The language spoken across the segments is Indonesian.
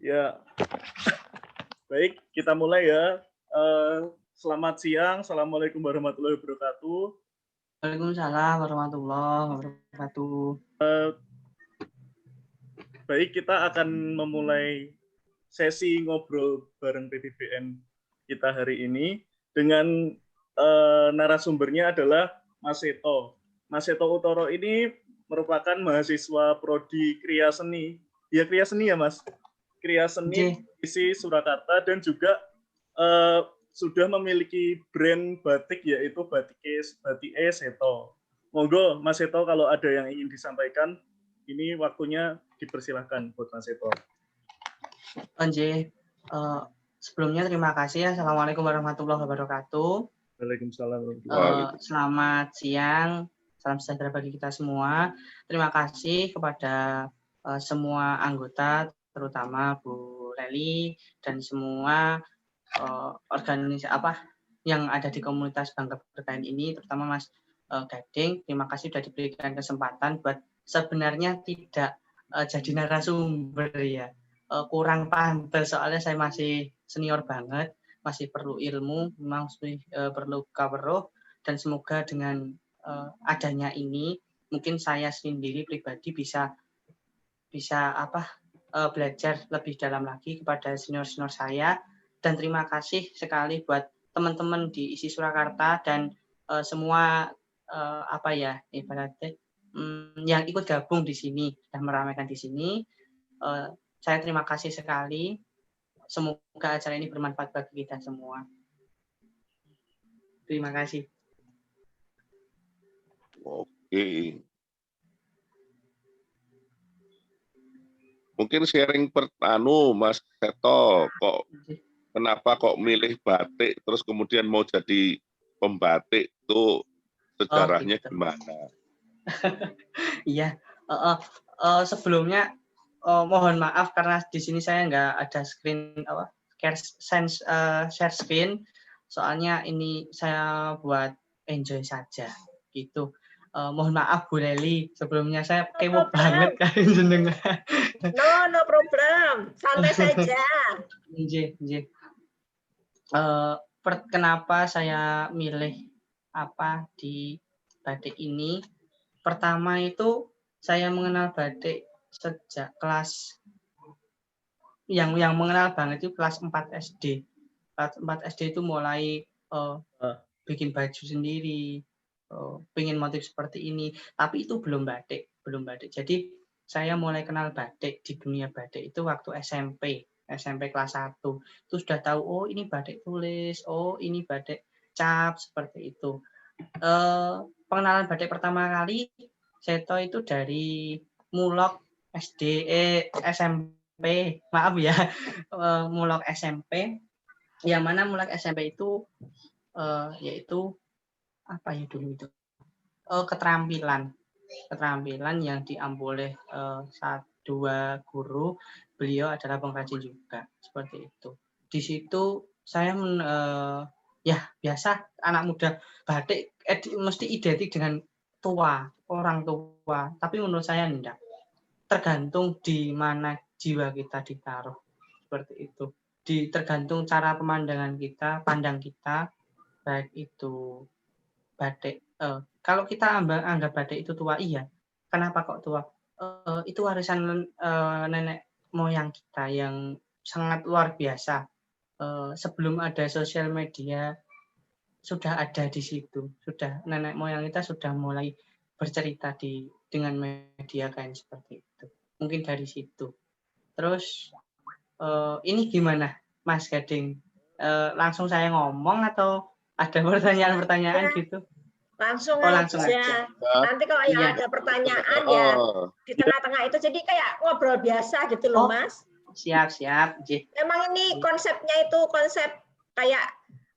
Ya, baik, kita mulai ya. Selamat siang, Assalamualaikum warahmatullahi wabarakatuh. Waalaikumsalam warahmatullahi wabarakatuh. Baik, kita akan memulai sesi ngobrol bareng PBBN kita hari ini dengan narasumbernya adalah Mas Seto. Mas Seto Utoro ini merupakan mahasiswa Prodi Kriya Seni. Ya, Kriya Seni ya, Mas? Kriya Seni isi Surakarta dan juga sudah memiliki brand batik yaitu Batik Seto. Monggo Mas Seto kalau ada yang ingin disampaikan, ini waktunya dipersilahkan buat Mas Seto. Sebelumnya terima kasih ya. Assalamualaikum warahmatullahi wabarakatuh. Waalaikumsalam. Selamat siang, salam sejahtera bagi kita semua. Terima kasih kepada semua anggota, terutama Bu Leli dan semua organisasi yang ada di komunitas Bangga Berkain ini, terutama Mas Gading. Terima kasih sudah diberikan kesempatan buat sebenarnya tidak jadi narasumber ya. Kurang pantas soalnya saya masih senior banget, masih perlu ilmu, memang perlu cover, dan semoga dengan adanya ini mungkin saya sendiri pribadi bisa belajar lebih dalam lagi kepada senior-senior saya. Dan terima kasih sekali buat teman-teman di ISI Surakarta dan semua ibaratnya yang ikut gabung di sini dan meramaikan di sini. Saya terima kasih sekali. Semoga acara ini bermanfaat bagi kita semua. Terima kasih. Oke. Mungkin sharing Mas Seto, kenapa kok milih batik, terus kemudian mau jadi pembatik, itu sejarahnya gimana? Iya, sebelumnya mohon maaf karena di sini saya nggak ada share screen, soalnya ini saya buat enjoy saja gitu. Mohon maaf Bu Leli, sebelumnya saya kepo banget kali jenengan. No problem, santai saja. Kenapa saya milih di batik ini? Pertama itu saya mengenal batik sejak kelas yang mengenal banget itu kelas 4 SD. Kelas 4 SD itu mulai bikin baju sendiri, pengen motif seperti ini, tapi itu belum batik. Jadi saya mulai kenal batik di dunia batik itu waktu SMP kelas 1. Itu sudah tahu, oh ini batik tulis, oh ini batik cap, seperti itu. Pengenalan batik pertama kali Seto itu dari Mulok SMP, maaf ya, Mulok SMP, yang mana Mulok SMP itu yaitu apa ya dulu itu, keterampilan yang diambil oleh 2 guru, beliau adalah pengrajin juga, seperti itu. Di situ saya biasa anak muda batik mesti identik dengan orang tua, tapi menurut saya enggak. Tergantung di mana jiwa kita ditaruh, seperti itu. Tergantung cara pandang kita, baik itu batik. Kalau kita anggap batik itu tua, iya. Kenapa kok tua? Itu warisan nenek moyang kita yang sangat luar biasa. Sebelum ada sosial media, sudah ada di situ. Nenek moyang kita sudah mulai bercerita dengan media kain seperti itu. Mungkin dari situ. Terus ini gimana, Mas Gading? Langsung saya ngomong atau ada pertanyaan-pertanyaan gitu? Langsung aja. Nanti kalau yang ada pertanyaan ya di tengah-tengah itu, jadi kayak ngobrol biasa gitu loh, Mas. Siap. Memang ini konsepnya itu konsep kayak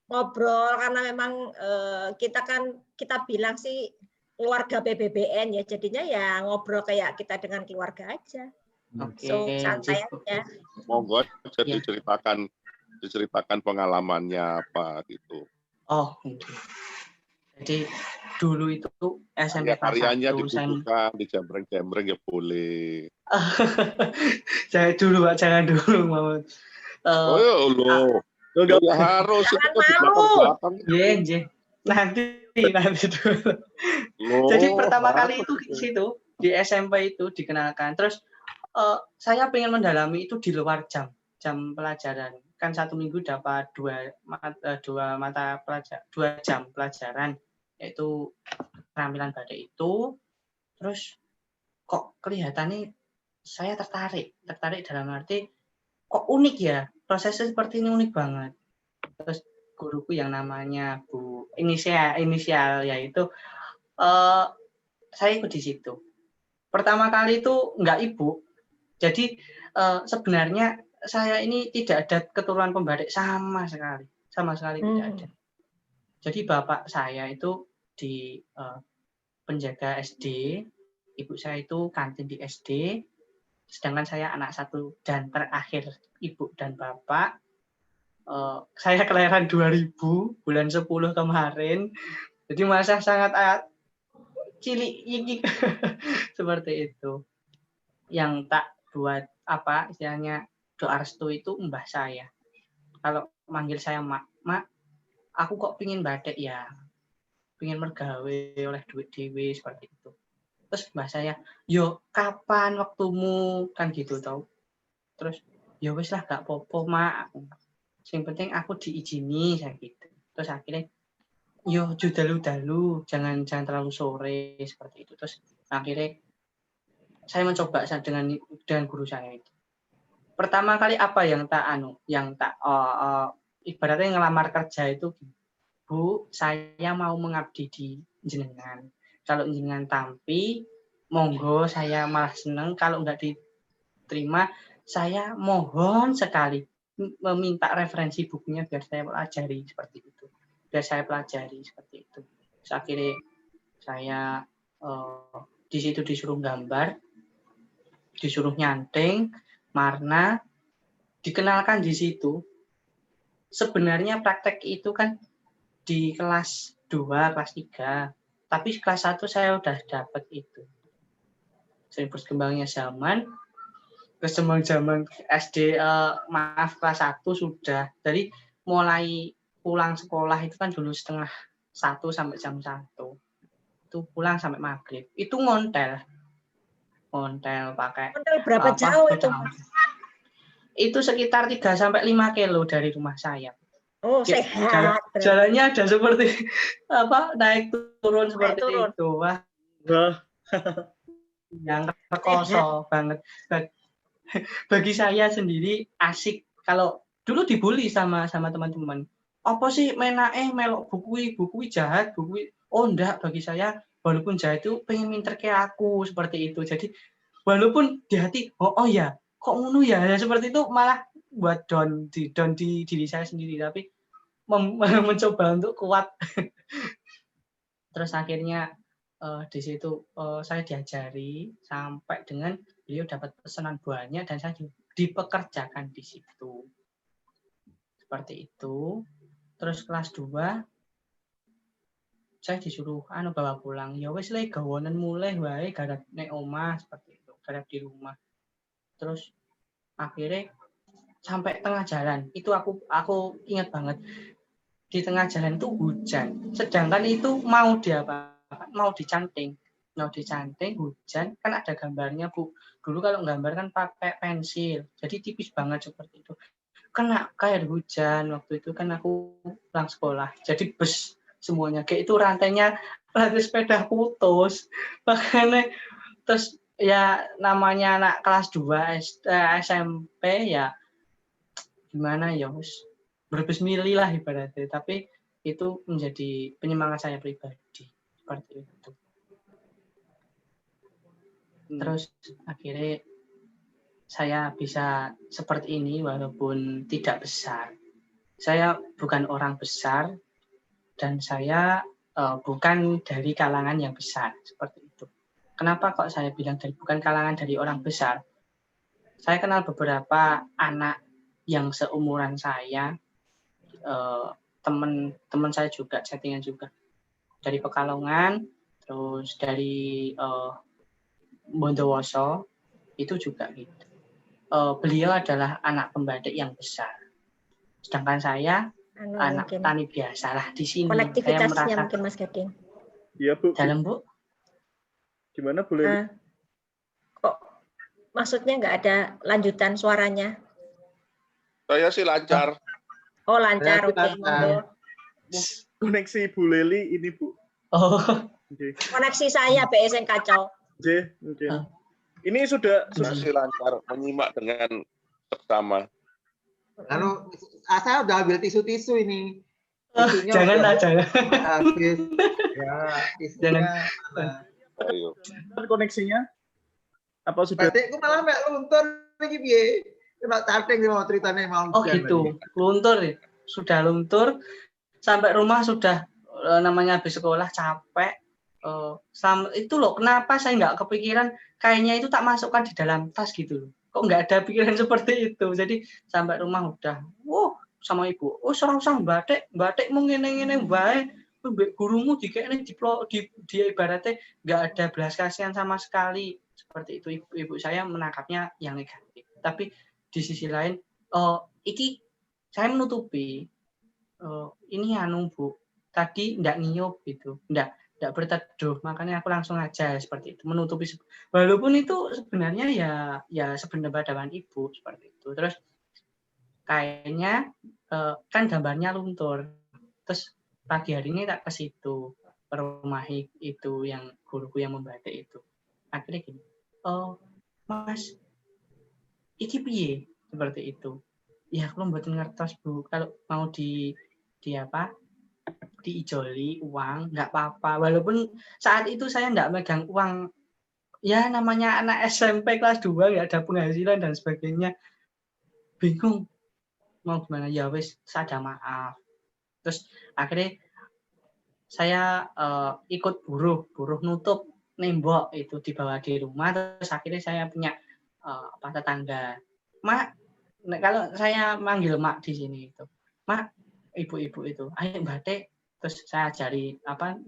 ngobrol, karena memang kita bilang sih keluarga PBBN ya, jadinya ya ngobrol kayak kita dengan keluarga aja. So santai aja. Monggo aja diceritakan pengalamannya apa gitu. Oh, Jadi dulu itu SMP Ya, kelas karyanya 1 saya dibukukan, dijembreng-jembreng ya boleh. jangan dulu Pak, jangan dulu Muhammad. Oh ya Allah. Enggak, Ya harus itu Jangan kok di malu. belakang-belakang. Nggih. Nanti dulu. Jadi Loh, pertama kali harus itu di situ di SMP itu dikenalkan. Terus saya pengen mendalami itu di luar jam pelajaran. Kan 1 minggu dapat 2 jam pelajaran, yaitu keterampilan batik itu. Terus kok kelihatannya saya tertarik dalam arti kok unik ya, prosesnya seperti ini unik banget. Terus guruku yang namanya Bu inisial yaitu saya ikut di situ. Pertama kali itu enggak ibu. Jadi sebenarnya saya ini tidak ada keturunan pembatik sama sekali tidak ada. Jadi bapak saya itu di penjaga SD, ibu saya itu kantin di SD, sedangkan saya anak satu dan terakhir ibu dan bapak. Saya kelahiran 2000 bulan 10 kemarin, jadi masa sangat cilik seperti itu. Yang tak buat apa istilahnya doa restu itu mbah saya. Kalau manggil saya mak, aku kok pingin batik ya, pingin mergawe oleh duit dewe seperti itu. Terus mbah saya, yo kapan waktumu, kan gitu tau. Terus ya wis lah gak popo mak, yang penting aku diizini saya gitu. Terus akhirnya yo dalu-dalu, jangan terlalu sore seperti itu. Terus akhirnya saya mencoba dengan guru saya itu. Pertama kali apa yang tak ibaratnya ngelamar kerja itu, Bu, saya mau mengabdi di jenengan. Kalau jenengan tampi, monggo saya malah seneng. Kalau nggak diterima, saya mohon sekali meminta referensi bukunya biar saya pelajari seperti itu. Terus akhirnya saya di situ disuruh gambar, disuruh nyanting, warna, dikenalkan di situ. Sebenarnya praktek itu kan di kelas 2, kelas 3, tapi kelas 1 saya udah dapat itu. Sering berkembangnya zaman SD, kelas 1 sudah. Jadi mulai pulang sekolah itu kan dulu 12:30 sampai jam 1. Itu pulang sampai maghrib. Itu ngontel pakai Hotel berapa jauh itu? Itu sekitar 3 sampai 5 kilo dari rumah saya. Oh, sehat. Jalannya ada seperti naik turun seperti itu. Wah. Yang rekoso banget. Bagi saya sendiri asik. Kalau dulu dibully sama teman-teman. Apa sih melok buku jahat, oh enggak, bagi saya walaupun jahat itu pengen minter kayak aku seperti itu. Jadi walaupun di hati oh ya, kok ngono ya, seperti itu malah buat down di diri saya sendiri, tapi mencoba untuk kuat. Terus akhirnya di situ saya diajari sampai dengan beliau dapat pesanan banyak dan saya dipekerjakan di situ. Seperti itu. Terus kelas 2 saya disuruh bawa pulang. Ya wis le gawonen mulai wae garap nek omah seperti itu, garap di rumah. Terus akhirnya sampai tengah jalan itu aku ingat banget, di tengah jalan itu hujan, sedangkan itu mau dicanting hujan, kan ada gambarnya Bu. Dulu kalau gambar kan pakai pensil, jadi tipis banget seperti itu. Kena kayak hujan waktu itu kan aku pulang sekolah, jadi bus semuanya kayak itu rantai sepeda putus, makanya terus ya namanya anak kelas 2 SMP ya gimana ya, berbismillah lah ibaratnya, tapi itu menjadi penyemangat saya pribadi seperti itu. Terus akhirnya saya bisa seperti ini walaupun tidak besar. Saya bukan orang besar dan saya bukan dari kalangan yang besar seperti itu. Kenapa kok saya bilang bukan kalangan dari orang besar? Saya kenal beberapa anak yang seumuran saya, teman saya juga, settingan juga. dari Pekalongan, terus dari Bondowoso itu juga gitu. Beliau adalah anak pembatik yang besar, sedangkan saya anak mungkin tani biasa lah di sini. Saya konektivitasnya merasa mungkin Mas Gading. Iya Bu. dalam Bu. Gimana Bu Leli? Kok maksudnya nggak ada lanjutan suaranya? Saya sih lancar. Oh lancar, Berarti oke. lancar. Koneksi Bu Leli ini Bu. Oh, Oke. Koneksi saya BS yang kacau. Oke, mungkin. Ini sudah Saya sih lancar menyimak dengan seksama. Lalu saya udah ambil tisu-tisu ini. Tisunya janganlah, udah jangan. habis. Ya, tisunya. Ayo. koneksinya apa sudah? Batikku malah mek luntur iki piye? Kena cacing mau ceritanya mau. Oh gitu, luntur ya. Sudah luntur sampai rumah sudah namanya habis sekolah capek. Itu loh kenapa saya nggak kepikiran kayaknya itu tak masukkan di dalam tas gitu loh. Kok nggak ada pikiran seperti itu. Jadi sampai rumah udah, sama ibu, ora usah batik mau ngene-ngene wae. Gurumu dikene di ibaratnya nggak ada belas kasihan sama sekali. Seperti itu ibu saya menangkapnya yang negatif. Tapi di sisi lain, iki saya menutupi ini Bu, tadi ndak niup gitu, ndak berteduh, makanya aku langsung aja seperti itu menutupi. Walaupun itu sebenarnya ya sebenarnya dengan ibu seperti itu. Terus kayaknya kan gambarnya luntur. Terus pagi hari ini tak ke situ, ke rumah itu yang guruku yang membatik itu. Akhirnya gini, Mas, iki piye? Seperti itu. Ya, aku mboten ngertos, Bu. Kalau mau diijoli uang, nggak apa-apa. Walaupun saat itu saya nggak megang uang, ya namanya anak SMP kelas 2, nggak ada penghasilan dan sebagainya. Bingung. Mau gimana? Ya wis, saya maaf. Terus akhirnya saya ikut buruh nutup nembok itu dibawa di rumah. Terus akhirnya saya punya tetangga. Mak, kalau saya manggil mak di sini itu, mak, ibu-ibu itu, ayo batik, terus saya ajari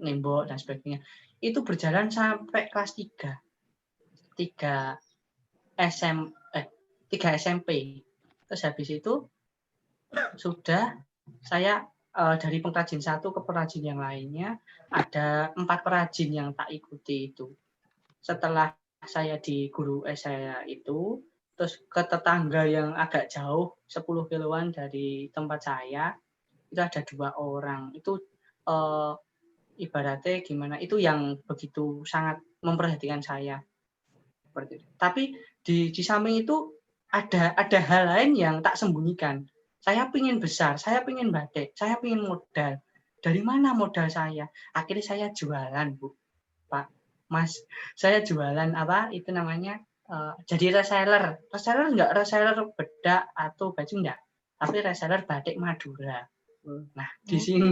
nembok dan sebagainya. Itu berjalan sampai kelas 3 SMP. Terus habis itu sudah saya dari pengrajin satu ke pengrajin yang lainnya, ada 4 perajin yang tak ikuti itu. Setelah saya di guru saya itu, terus ke tetangga yang agak jauh 10 kiloan dari tempat saya itu ada 2 orang. Itu ibaratnya gimana, itu yang begitu sangat memperhatikan saya seperti itu. Tapi di samping itu ada hal lain yang tak sembunyikan. Saya pingin besar, saya pingin batik, saya pingin modal. Dari mana modal saya? Akhirnya saya jualan, Bu, Pak, Mas. Saya jualan itu namanya jadi reseller. Reseller enggak reseller bedak atau baju enggak, tapi reseller batik Madura. Nah, di sini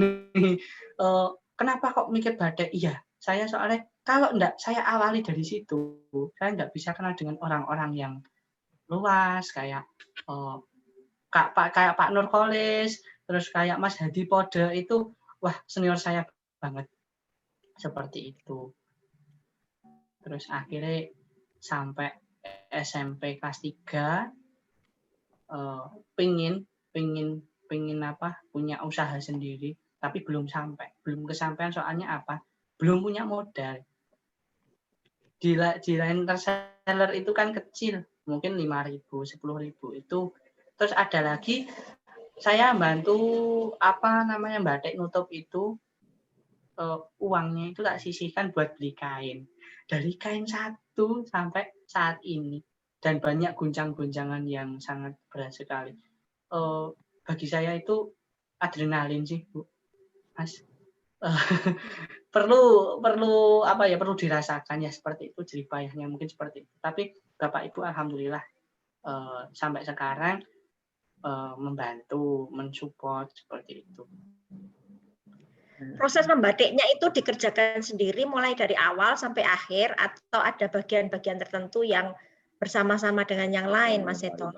kenapa kok mikir batik? Iya, saya soalnya kalau enggak saya awali dari situ, saya enggak bisa kenal dengan orang-orang yang luas kayak kayak Pak Nurkolis, terus kayak Mas Hadi Pode itu, wah senior saya banget. Seperti itu. Terus akhirnya sampai SMP kelas 3 pengen punya usaha sendiri, tapi belum kesampaian soalnya belum punya modal. Di lain reseller itu kan kecil, mungkin 5.000, 10.000 itu. Terus ada lagi saya bantu batik nutup itu, uangnya itu tak sisihkan buat beli kain. Dari kain 1 sampai saat ini. Dan banyak gunjang-gunjangan yang sangat berat sekali. Bagi saya itu adrenalin sih, Bu, Mas. perlu dirasakan ya, seperti itu jerih payahnya mungkin seperti itu. Tapi Bapak Ibu alhamdulillah sampai sekarang membantu, mensupport seperti itu. Proses membatiknya itu dikerjakan sendiri mulai dari awal sampai akhir atau ada bagian-bagian tertentu yang bersama-sama dengan yang lain, Mas Seto?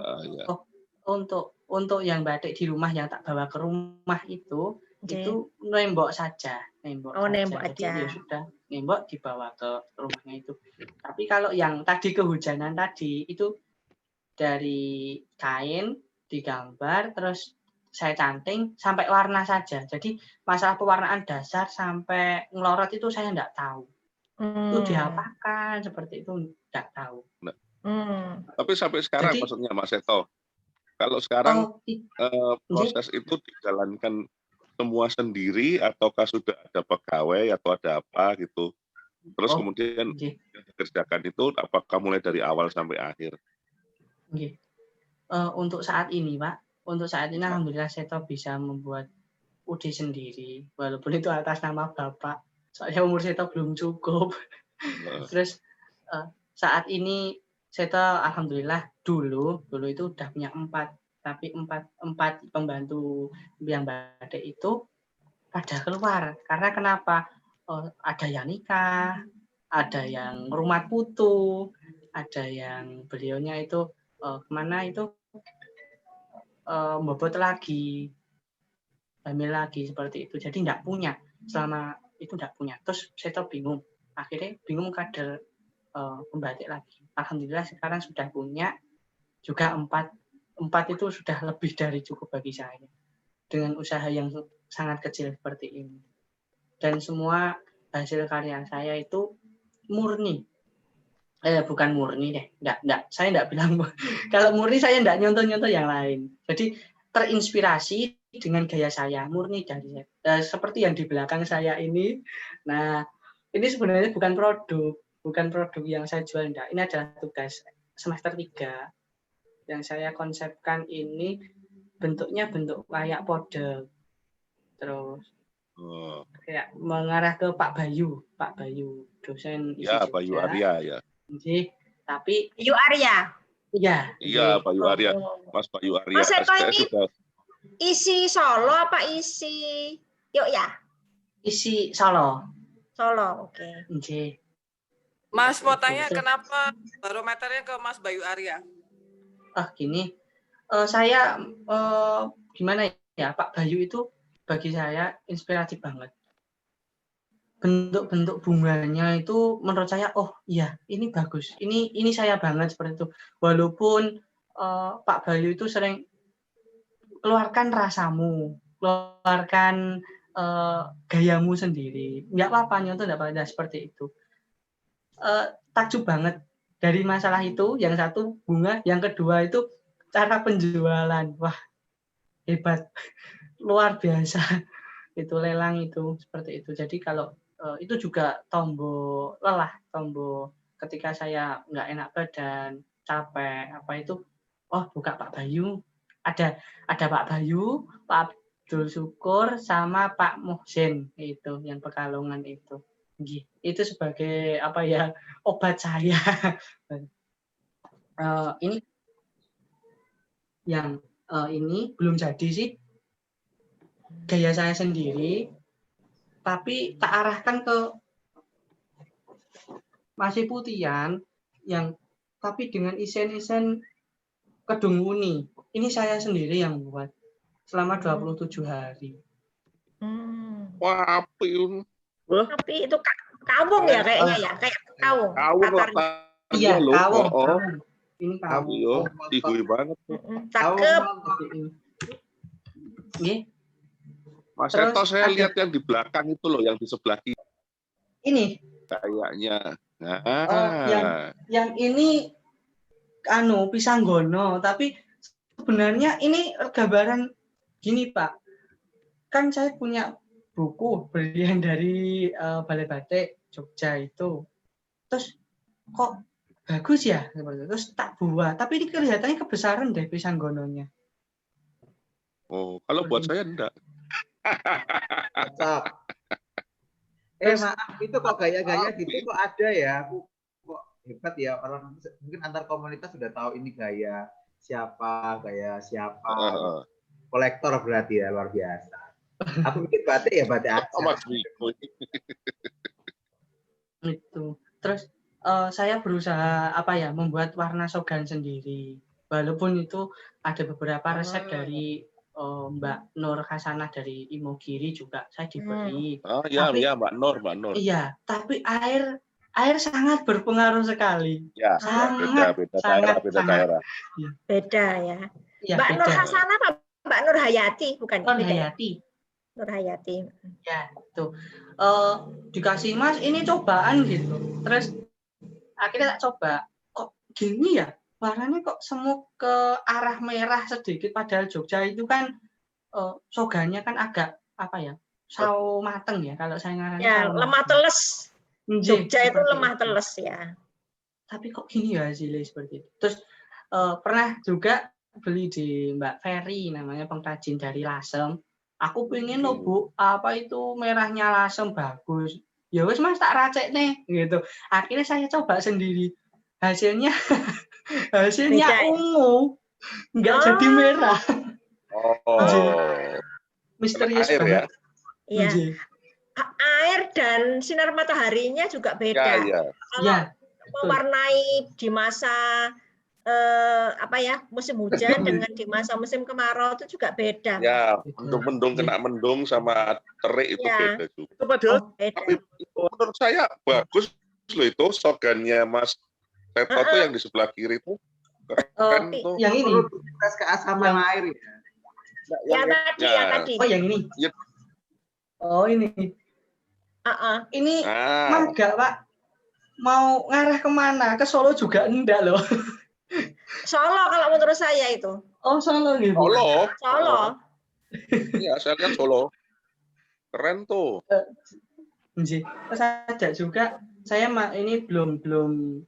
Untuk yang batik di rumah yang tak bawa ke rumah itu itu nembok saja, nembok Oh, saja. nembok Jadi aja. ya sudah, nembok dibawa ke rumahnya itu. Tapi kalau yang tadi kehujanan tadi itu dari kain digambar terus saya canting sampai warna saja. Jadi masalah pewarnaan dasar sampai ngelorot itu saya enggak tahu. Itu diapakan seperti itu enggak tahu. Nah, Hmm. tapi sampai sekarang Jadi maksudnya Mas Seto, kalau sekarang nggih. proses itu dijalankan semua sendiri ataukah sudah ada pegawai atau ada apa gitu? Terus kemudian nggih. yang dikerjakan itu apakah mulai dari awal sampai akhir? Nggih. Untuk saat ini, Pak, untuk saat ini alhamdulillah Seto bisa membuat UD sendiri, walaupun itu atas nama Bapak. Soalnya umur Seto belum cukup. Terus saat ini Seto alhamdulillah dulu itu udah punya 4, tapi 4 pembantu yang batik itu pada keluar. Karena kenapa? Ada yang nikah, ada yang rumah putu, ada yang beliaunya itu kemana itu bobot lagi, hamil lagi seperti itu. Jadi enggak punya, selama itu enggak punya. Terus saya tahu bingung, akhirnya bingung kader pembatik lagi. Alhamdulillah sekarang sudah punya juga 4 itu sudah lebih dari cukup bagi saya dengan usaha yang sangat kecil seperti ini. Dan semua hasil karya saya itu murni. Bukan murni deh, enggak. Saya enggak bilang kalau murni saya enggak nyontoh-nyontoh yang lain. Jadi terinspirasi dengan gaya saya, murni dari saya. Seperti yang di belakang saya ini. Nah, ini sebenarnya bukan produk yang saya jual, enggak. Ini adalah tugas semester 3 yang saya konsepkan ini bentuknya bentuk kayak pode. Terus kayak mengarah ke Pak Bayu dosen isi Ya, Jogja. Bayu Arya ya. Tapi Bayu Arya. Iya, Bayu Arya. Mas Bayu Arya. Mas Seto ini sudah isi Solo apa isi Yogyakarta? isi Solo. Solo, oke. Nggih. Mas mau tanya kenapa barometernya ke Mas Bayu Arya? Gini. Saya gimana ya, Pak Bayu itu bagi saya inspiratif banget. Bentuk-bentuk bunganya itu menurut saya, oh iya ini bagus, ini saya banget seperti itu. Walaupun Pak Bayu itu sering keluarkan rasamu, keluarkan gayamu sendiri, nggak apa-apa nyontoh, nggak apa-apa seperti itu. Takjub banget dari masalah itu. Yang satu bunga, yang kedua itu cara penjualan, wah hebat, luar biasa. Itu lelang itu seperti itu. Jadi kalau itu juga tombol lelah, tombol ketika saya nggak enak badan, capek apa itu, buka Pak Bayu, ada Pak Bayu, Pak Abdul Syukur sama Pak Muhsin itu yang Pekalongan itu. Itu sebagai apa ya, obat saya. Ini yang ini belum jadi sih, gaya saya sendiri, tapi tak arahkan ke Masih Putihan yang tapi dengan isen-isen Kedung Wuni. Ini saya sendiri yang buat selama 27 hari. Wah, api. Tapi itu kawung ya kayaknya ya, kayak kawung. Iya, kawung. Ini Api kawung. yo, tinggi banget. Cakep. Nggih. Mas Seto, saya lihat yang di belakang itu loh, yang di sebelah kiri. Ini Kayaknya. yang ini Pisanggono, tapi sebenarnya ini gambaran gini Pak. Kan saya punya buku berlian dari Balai Batik Jogja itu. Terus kok bagus ya? Terus tak buat, tapi ini kelihatannya kebesaran deh Pisanggononya. Oh, kalau buat saya enggak. Maaf, itu kok gaya-gaya gitu kok ada ya? Aku kok hebat ya, orang mungkin antar komunitas sudah tahu ini gaya siapa. Kolektor berarti ya, luar biasa. Aku mikir batik ya batik aja. Mas Miko. Itu. Terus saya berusaha membuat warna sogan sendiri. Walaupun itu ada beberapa resep dari Mbak Nur Hasanah dari Imogiri juga saya diberi. Oh ya, Tapi ya Mbak Nur. iya, tapi air sangat berpengaruh sekali. Ya, Sangat, beda sangat, beda sangat. daerah. Beda ya. Iya, Mbak Nur beda. Hasanah apa Mbak Nur Hayati? Bukan. Nur Beda ya? Hayati. Nur Hayati. Ya, tuh. Dikasih Mas, ini cobaan gitu. Terus akhirnya tak coba. Kok gini ya? Warnanya kok semu ke arah merah sedikit. Padahal Jogja itu kan sogannya kan agak apa ya? Sawo mateng ya. Kalau saya ngarani Ya, sawo lemah mateng. teles. Jogja itu Seperti lemah itu. teles ya. Tapi kok gini ya hasilnya seperti itu. Terus pernah juga beli di Mbak Ferry, namanya pengrajin dari Lasem. Aku pengen loh Bu, apa itu merahnya Lasem bagus. Ya wes Mas tak racek nih gitu. Akhirnya saya coba sendiri. Hasilnya Beda ya? ungu, nggak jadi merah. Misterius air banget. Iya. Air dan sinar mataharinya juga beda. Ya. Kalau mewarnai di masa musim hujan dengan di masa musim kemarau itu juga beda. Ya, untuk mendung kena mendung sama terik itu beda juga. Itu padahal tapi menurut saya bagus loh itu slogannya Mas Seto tuh yang di sebelah kiri itu keren tuh. Yang ini tes keasaman air ya. Yang tadi. Oh, yang ini. Ya. Oh, ini. Ini Maga, Pak. Mau ngarah kemana? Ke Solo juga enggak loh. Solo kalau menurut saya itu. Oh, Solo gitu. Solo. Iya, saya lihat Solo. Keren tuh. Terus ada juga saya ini belum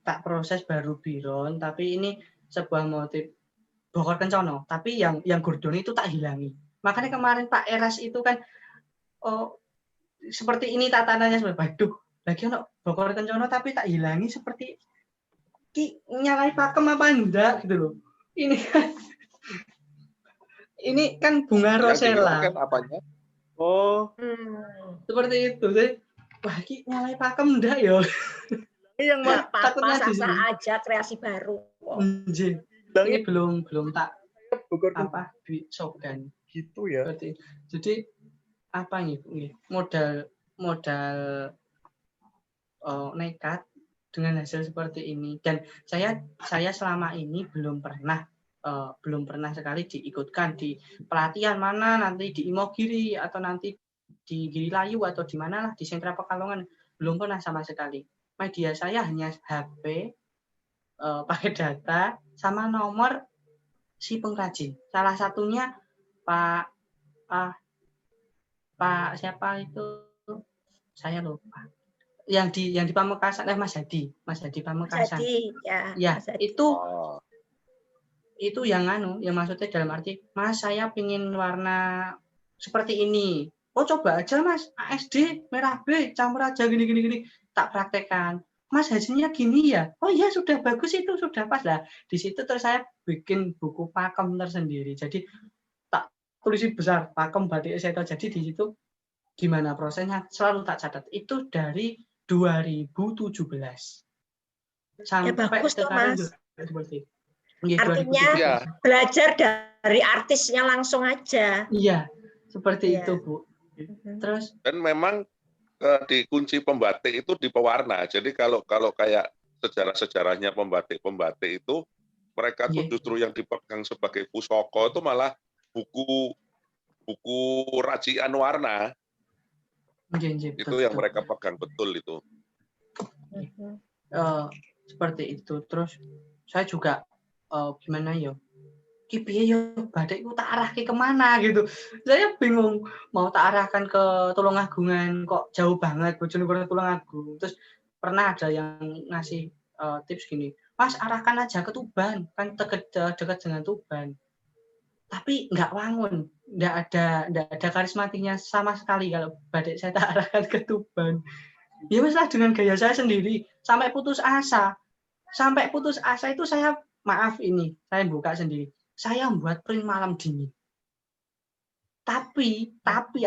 tak proses baru biron, tapi ini sebuah motif Bokor Kencono, tapi yang gordon itu tak hilangi. Makanya kemarin Pak Eras itu kan seperti ini tatanannya seperti waduh, lagi ono Bokor Kencono tapi tak hilangi seperti nyalai pakem apa enggak gitu loh. Ini kan bunga rosella. Kan apanya? Seperti itu sih. Wah, ini nyalai pakem enggak ya? Yang apa-apa sah aja kreasi baru. Ini belum tak apa di sogan gitu ya. Jadi apa nih modal nekat dengan hasil seperti ini, dan saya selama ini belum pernah sekali diikutkan di pelatihan mana nanti di Imogiri atau nanti di Giri Layu atau di mana lah di sentra Pekalongan, belum pernah sama sekali. Media saya hanya HP, pakai data sama nomor si pengrajin. Salah satunya Pak siapa itu saya lupa. Yang di Pamekasan, Mas Hadi Pamekasan. Ya, itu yang maksudnya dalam arti, Mas saya pingin warna seperti ini. Oh coba aja Mas, ASD merah B campur aja gini. Tak praktekkan. Mas hasilnya gini ya. Oh iya sudah bagus itu, sudah pas lah. Di situ terus saya bikin buku pakem tersendiri. Jadi tak tulisin besar pakem batik Seto. Jadi di situ gimana prosesnya selalu tak catat. Itu dari 2017 sampai sekarang seperti itu. Artinya belajar dari artisnya langsung aja. Iya, seperti itu Bu. Terus dan memang dikunci pembatik itu di pewarna. Jadi kalau kayak sejarahnya pembatik itu mereka tuh justru yang dipegang sebagai pusoko itu malah buku racian warna. Itu yang mereka pegang betul itu. Seperti itu. Terus saya juga gimana ya? Ki piye yo batik ku tak arahke kemana gitu. Saya bingung mau tak arahkan ke Tulungagungan kok jauh banget Bojonegoro Tulungagung. Terus pernah ada yang ngasih tips gini, Mas arahkan aja ke Tuban, kan dekat dengan Tuban. Tapi nggak wangun, nggak ada karismatiknya sama sekali kalau batik saya tak arahkan ke Tuban. Ya Mas lah dengan gaya saya sendiri sampai putus asa. Sampai putus asa itu saya saya buka sendiri. Saya membuat print malam dingin. Tapi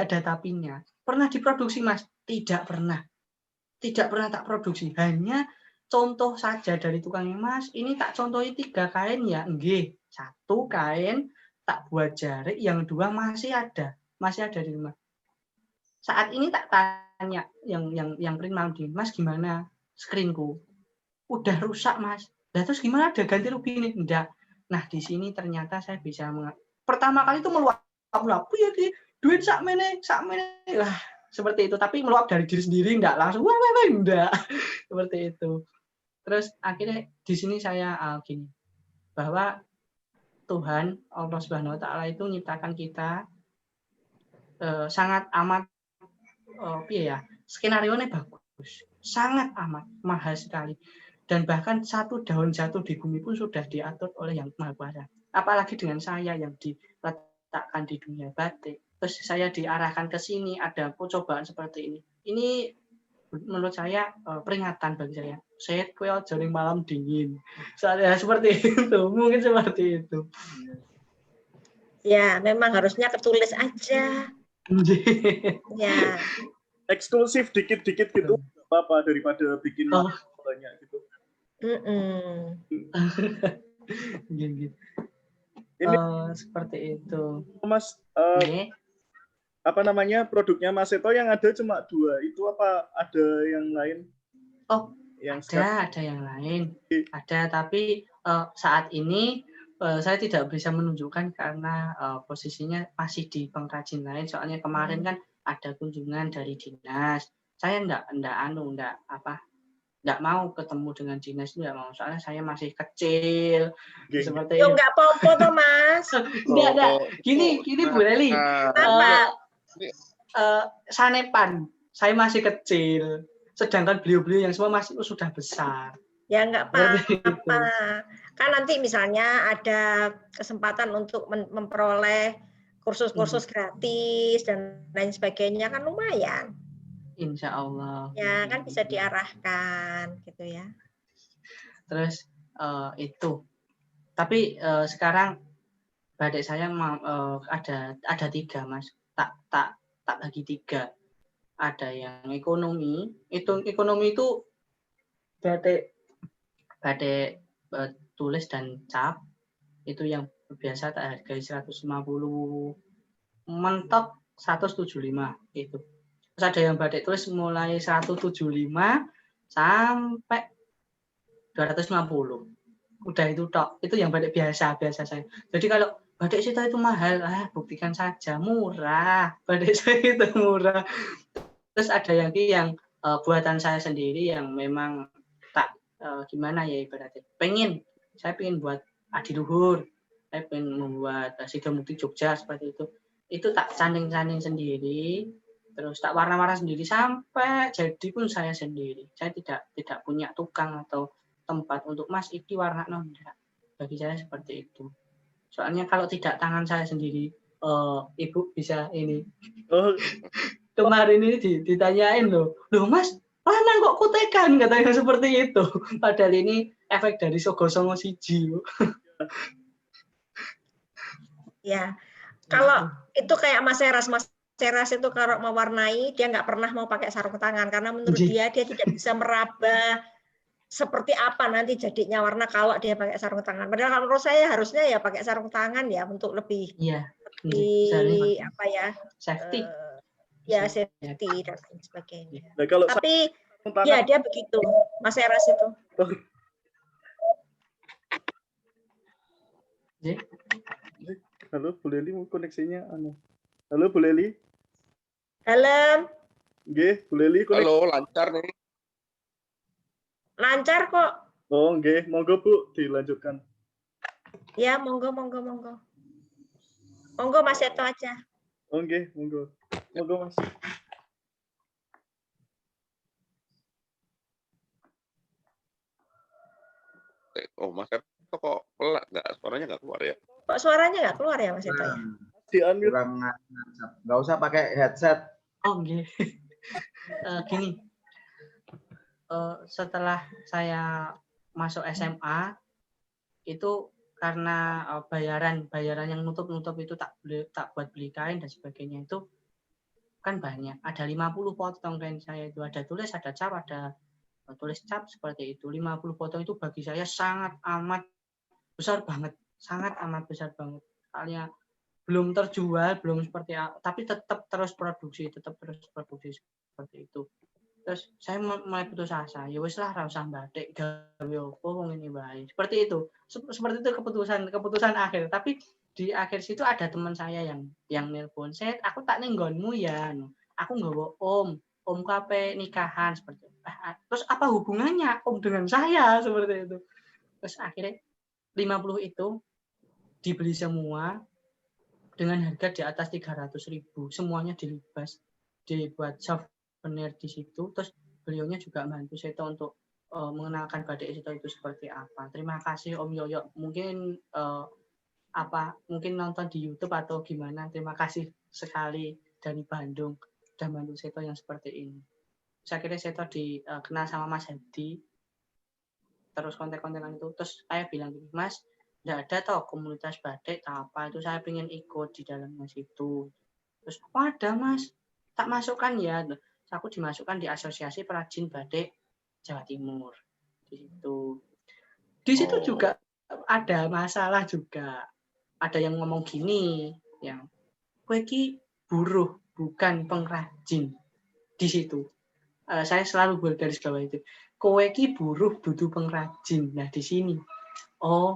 ada tapinya. Pernah diproduksi Mas? Tidak pernah. Tidak pernah tak produksi. Hanya contoh saja dari tukangnya, Mas. Ini tak contohi 3 kain ya. Nggih. 1 kain tak buat jarik, yang 2 masih ada di rumah. Saat ini tak tanya yang print malam di, Mas gimana screenku? Udah rusak Mas. Nah terus gimana, ada ganti rugi ini? Enggak. Nah di sini ternyata saya bisa pertama kali itu meluap ya di duit sakmene lah seperti itu, tapi meluap dari diri sendiri, enggak langsung enggak seperti itu. Terus akhirnya di sini saya gini, bahwa Tuhan Allah Subhanahu wa taala itu menciptakan kita sangat amat skenario-nya bagus, sangat amat mahal sekali, dan bahkan satu daun jatuh di bumi pun sudah diatur oleh Yang Maha Kuasa. Apalagi dengan saya yang diletakkan di dunia batik, terus saya diarahkan ke sini, ada cobaan seperti ini. Ini menurut saya peringatan bagi saya. Saya kue jaring malam dingin. Soalnya seperti itu, mungkin seperti itu. Ya, memang harusnya ketulis aja. Ya. Eksklusif dikit-dikit gitu, nggak apa-apa daripada bikin banyak gitu. Gini. Ini seperti itu. Mas, apa namanya, produknya Mas Seto yang ada cuma 2, itu apa ada yang lain? Oh, yang ada yang lain. Ada, tapi saat ini saya tidak bisa menunjukkan karena posisinya masih di pengrajin lain. Soalnya kemarin kan ada kunjungan dari dinas. Saya enggak mau ketemu dengan dinas, enggak mau. Soalnya saya masih kecil. Seperti itu. Enggak apa-apa tuh, Mas. Enggak. Gini Bu Leli. Sanepan. Saya masih kecil. Sedangkan beliau-beliau yang semua masih sudah besar. Ya enggak apa-apa. Kan nanti misalnya ada kesempatan untuk memperoleh kursus-kursus gratis dan lain sebagainya, kan lumayan. Insya Allah. Ya kan bisa diarahkan gitu ya. Terus itu. Tapi sekarang batik saya ada 3 Mas. Tak bagi 3. Ada yang ekonomi. Ekonomi itu batik tulis dan cap. Itu yang biasa tak hargai 150, mentok 175 itu. Terus ada yang batik tulis mulai 175 sampai 250. Udah itu tok. Itu yang batik biasa saya. Jadi kalau batik Seto itu mahal, buktikan saja murah. Batik saya itu murah. Terus ada yang buatan saya sendiri yang memang tak gimana ya ibaratnya. Saya pengen buat adiluhur. Saya pengen membuat Sido Mukti Jogja seperti itu. Itu tak sanding-sanding sendiri, terus tak warna-warna sendiri sampai jadi pun saya sendiri. Saya tidak punya tukang atau tempat untuk Mas iki warna enggak. Bagi saya seperti itu. Soalnya kalau tidak tangan saya sendiri, Ibu bisa ini. Kemarin ini ditanyain loh Mas, lanang kok kutekan, katanya seperti itu. Padahal ini efek dari Sogo Songo siji. Ya, kalau itu kayak Mas Seras itu kalau mewarnai dia nggak pernah mau pakai sarung tangan karena menurut dia tidak bisa meraba seperti apa nanti jadinya warna kalau dia pakai sarung tangan. Padahal kalau menurut saya harusnya ya pakai sarung tangan ya untuk lebih apa ya, safety. Safety dan lain sebagainya. Nah, kalau tapi ya dia begitu Mas Seras itu. Halo Bu Leli, koneksinya Halo Bu Leli. Halo. Nggih, Bu Leli. Halo, lancar nih. Lancar kok. Oh, nggih, monggo Bu, dilanjutkan. Ya, monggo. Monggo Mas Seto aja. Oh, nggih, monggo. Monggo Mas. Oh, Mas Seto kok pelan, suaranya nggak keluar ya? Kok suaranya nggak keluar ya Mas Seto ya? Nggak usah pakai headset. Oh, nggih. Gini. Setelah saya masuk SMA itu karena bayaran yang nutup itu tak buat beli kain dan sebagainya itu kan banyak. Ada 50 potong kain saya itu, ada tulis, ada cap, ada tulis cap seperti itu. 50 potong itu bagi saya sangat amat besar banget, sangat amat besar banget. Soalnya belum terjual, belum seperti tapi tetap terus produksi seperti itu. Terus saya mulai putus asa, ya wis lah ra usah batik, gawe opo wong ini wae. Seperti itu. Seperti itu keputusan akhir. Tapi di akhir situ ada teman saya yang nelpon, "Set, aku tak ning nggonmu ya. Aku nggawa om kape nikahan," seperti itu. Terus apa hubungannya om dengan saya, seperti itu. Terus akhirnya 50 itu dibeli semua dengan harga di atas 300.000. Semuanya dilibas, dibuat souvenir di situ. Terus beliaunya juga bantu Seto untuk mengenalkan batik Seto itu seperti apa. Terima kasih Om Yoyo. Mungkin mungkin nonton di YouTube atau gimana. Terima kasih sekali dari Bandung sudah bantu Seto yang seperti ini. Saya kira Seto dikenal sama Mas Hadi. Terus konten-kontenan itu. Terus saya bilang gini, Mas, nggak ada toh komunitas batik apa itu, saya pengen ikut di dalamnya situ. Terus ada Mas, tak masukkan ya. Aku dimasukkan di Asosiasi Perajin Batik Jawa Timur di situ juga ada masalah juga. Ada yang ngomong gini, yang kowe iki buruh bukan pengrajin di situ. Saya selalu bergaris bawah itu, kowe iki buruh dudu pengrajin. Nah di sini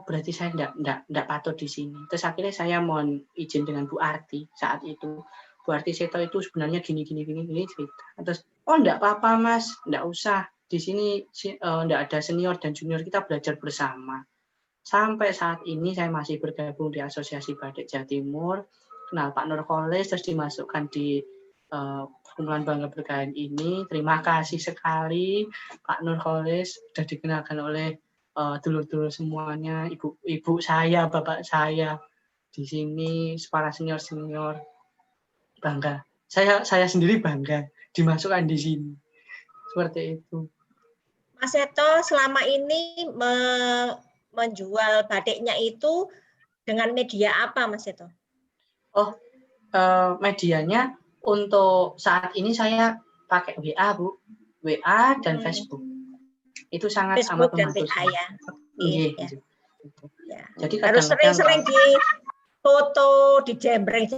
berarti saya enggak patut di sini. Terus akhirnya saya mohon izin dengan Bu Arti saat itu. Bu Arti Seto itu sebenarnya gini cerita. Terus enggak apa-apa Mas, enggak usah. Di sini enggak ada senior dan junior, kita belajar bersama. Sampai saat ini saya masih bergabung di Asosiasi Batik Jawa Timur. Kenal Pak Nur Kholis, terus dimasukkan di kumpulan Bangga Berkain ini. Terima kasih sekali Pak Nur Kholis sudah dikenalkan oleh dulur-dulur semuanya, ibu saya, bapak saya di sini, para senior bangga. Saya sendiri bangga dimasukkan di sini. Seperti itu. Mas Seto selama ini menjual batiknya itu dengan media apa, Mas Seto? Medianya untuk saat ini saya pakai WA, Bu. WA dan Facebook. Itu sangat amat membantu saya. Iya. Ya. Jadi harus sering-sering di foto, di jembreng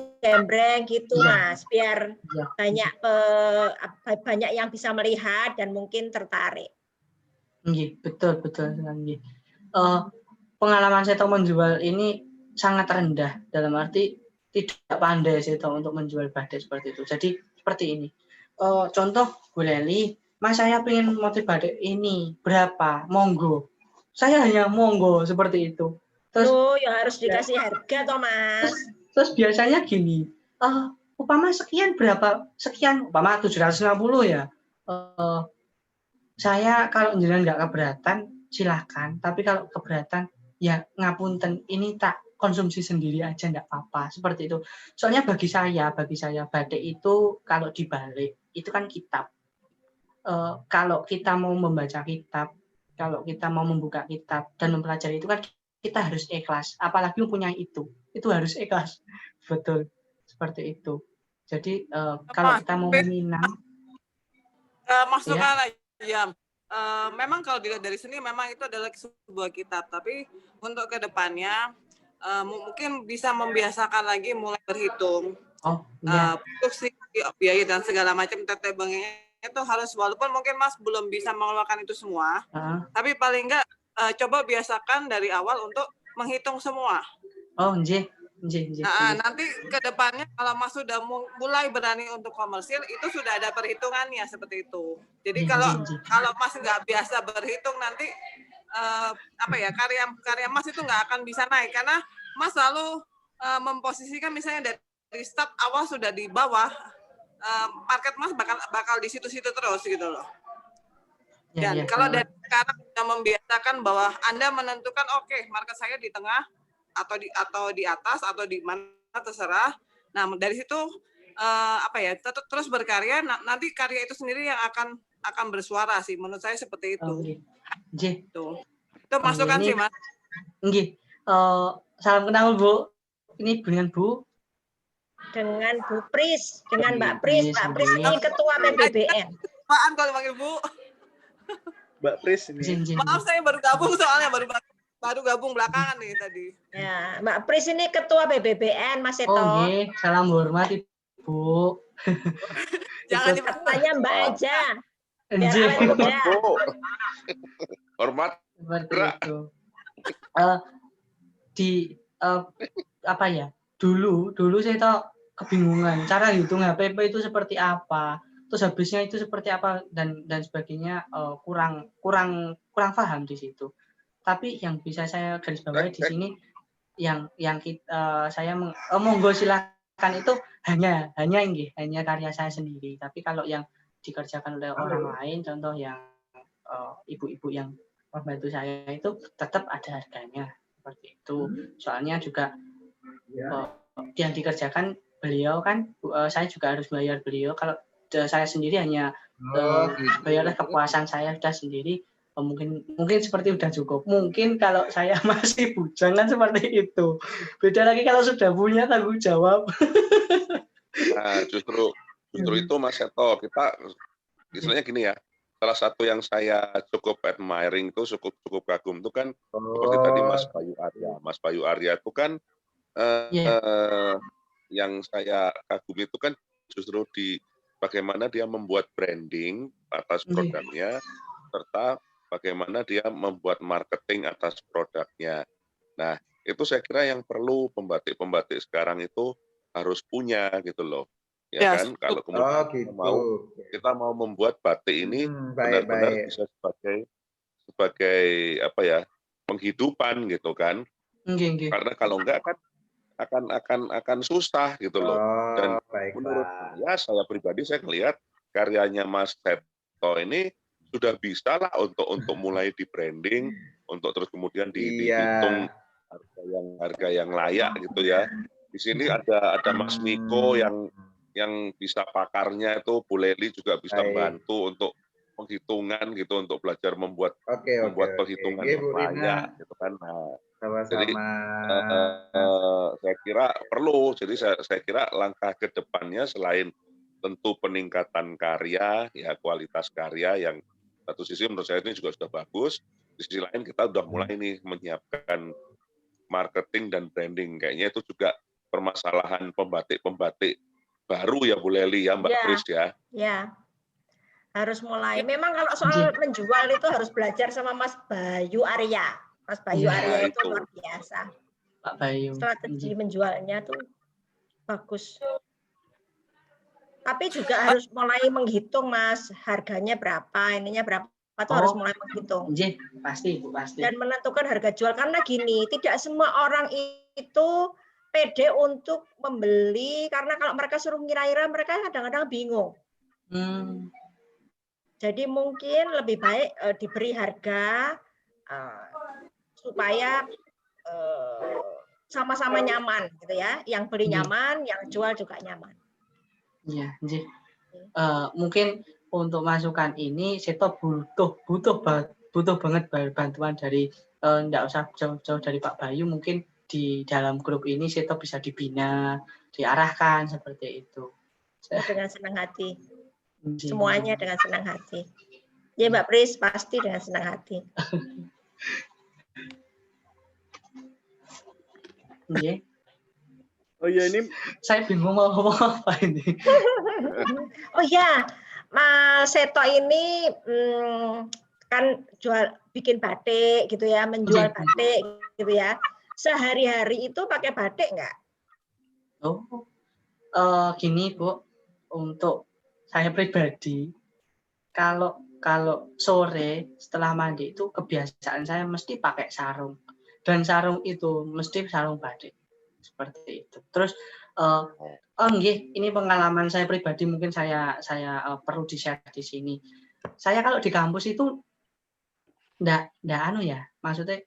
gitu, Mas, biar banyak yang bisa melihat dan mungkin tertarik. Iya, betul sekali. Pengalaman saya menjual ini sangat rendah, dalam arti tidak pandai saya untuk menjual batik seperti itu. Jadi seperti ini. Contoh Bu Leli, Mas, saya pengen motif batik ini, berapa? Monggo. Saya hanya monggo seperti itu. Terus ya harus dikasih harga toh, Mas. Terus biasanya gini, upama sekian berapa? Sekian, upama 750 ya. Saya kalau jenengan nggak keberatan, silahkan. Tapi kalau keberatan, ya ngapunten, ini tak konsumsi sendiri aja nggak apa-apa. Seperti itu. Soalnya bagi saya batik itu kalau dibalik, itu kan kitab. Kalau kita mau membaca kitab, kalau kita mau membuka kitab dan mempelajari itu kan kita harus ikhlas. Apalagi punya itu harus ikhlas. Betul, seperti itu. Jadi kalau kita mau meminang, masukan ya. Memang kalau dilihat dari sini memang itu adalah sebuah kitab. Tapi untuk kedepannya mungkin bisa membiasakan lagi mulai berhitung. Produksi biaya dan segala macam tete bengenya itu harus, walaupun mungkin Mas belum bisa mengeluarkan itu semua, tapi paling enggak coba biasakan dari awal untuk menghitung semua. Nanti ke depannya kalau Mas sudah mulai berani untuk komersil, itu sudah ada perhitungannya seperti itu. Jadi kalau Mas nggak biasa berhitung, nanti karya Mas itu nggak akan bisa naik, karena Mas selalu memposisikan misalnya dari start awal sudah di bawah. Market Mas bakal di situ-situ terus gitu loh. Dan kalau dari sekarang sudah membiasakan bahwa Anda menentukan market saya di tengah atau di atas atau di mana terserah. Nah, dari situ tetap terus berkarya, nanti karya itu sendiri yang akan bersuara sih, menurut saya seperti itu. Itu masukan sih, Mas. Nggih. Salam kenal, Bu. Ini dengan Bu. Dengan Bu Pris, dengan Mbak Pris. Mbak Pris ini ketua PBBN. Apaan kalau panggil Bu? Mbak Pris ini. Maaf, saya baru gabung soalnya, baru baru gabung belakangan nih tadi. Ya, Mbak Pris ini ketua BBBN, Mas Seto. Oh nggih, salam hormat Ibu. Jangan Ikut- Katanya Mbak aja. Biar Nggih, awet Hormat, muda. Bu. Hormat. seperti Gerak. itu. Apa ya? Dulu saya tahu kebingungan cara hitung HPP itu seperti apa, terus habisnya itu seperti apa dan sebagainya, kurang paham di situ. Tapi yang bisa saya garis bawahi di sini yang saya monggo silakan itu hanya karya saya sendiri. Tapi kalau yang dikerjakan oleh orang lain, contoh yang ibu-ibu yang membantu saya itu tetap ada harganya seperti itu. Soalnya juga yang dikerjakan beliau kan, saya juga harus bayar beliau. Kalau saya sendiri hanya bayarlah kepuasan saya sudah sendiri. Mungkin seperti udah cukup. Mungkin kalau saya masih bujang kan seperti itu. Beda lagi kalau sudah punya tanggung jawab. Nah, justru itu Mas Seto, kita istilahnya gini ya. Salah satu yang saya cukup admiring itu cukup kagum itu kan seperti tadi Mas Bayu Arya. Mas Bayu Arya itu kan yang saya kagum itu kan justru di bagaimana dia membuat branding atas produknya serta bagaimana dia membuat marketing atas produknya. Nah, itu saya kira yang perlu pembatik-pembatik sekarang itu harus punya gitu loh. Ya kan, kalau kemudian kita mau membuat batik ini benar-benar bisa sebagai apa ya, penghidupan gitu kan. Karena kalau enggak kan akan susah gitu loh. Dan menurut saya pribadi saya melihat karyanya Mas Seto ini sudah bisa lah untuk mulai di branding, untuk terus kemudian dihitung harga yang layak gitu ya. Di sini ada Mas Miko yang bisa pakarnya itu, Bu Leli juga bisa bantu untuk penghitungan gitu, untuk belajar membuat perhitungan yang layak gitu kan. Nah, jadi saya kira perlu. Jadi saya kira langkah ke depannya selain tentu peningkatan karya, ya kualitas karya yang satu sisi menurut saya ini juga sudah bagus. Di sisi lain kita sudah mulai nih menyiapkan marketing dan branding. Kayaknya itu juga permasalahan pembatik baru ya Bu Leli ya Mbak Pris ya. Ya, harus mulai. Memang kalau soal menjual itu harus belajar sama Mas Bayu Arya. Mas Bayu Arya itu luar biasa. Pak Bayu. Strategi menjualnya tuh bagus. Tapi juga harus mulai menghitung Mas, harganya berapa, ininya berapa, itu harus mulai menghitung. Pasti. Dan menentukan harga jual, karena gini, tidak semua orang itu pede untuk membeli, karena kalau mereka suruh ngira-ngira, mereka kadang-kadang bingung. Jadi mungkin lebih baik diberi harga supaya sama-sama nyaman gitu ya. Yang beli nyaman, yang jual juga nyaman. Iya, mungkin untuk masukan ini Seto butuh banget bantuan dari enggak usah jauh-jauh dari Pak Bayu, mungkin di dalam grup ini Seto bisa dibina, diarahkan seperti itu. Dengan senang hati. Semuanya dengan senang hati. Ya Mbak Pris, pasti dengan senang hati. Oh ya, ini saya bingung mau ngomong apa ini. Oh ya, Mas Seto ini kan bikin batik gitu ya, menjual batik gitu ya. Sehari-hari itu pakai batik nggak? Gini Bu, untuk saya pribadi, kalau sore setelah mandi itu kebiasaan saya mesti pakai sarung, dan sarung itu mesti sarung batik seperti itu. Terus ini pengalaman saya pribadi, mungkin saya perlu di-share di sini. Saya kalau di kampus itu ndak maksudnya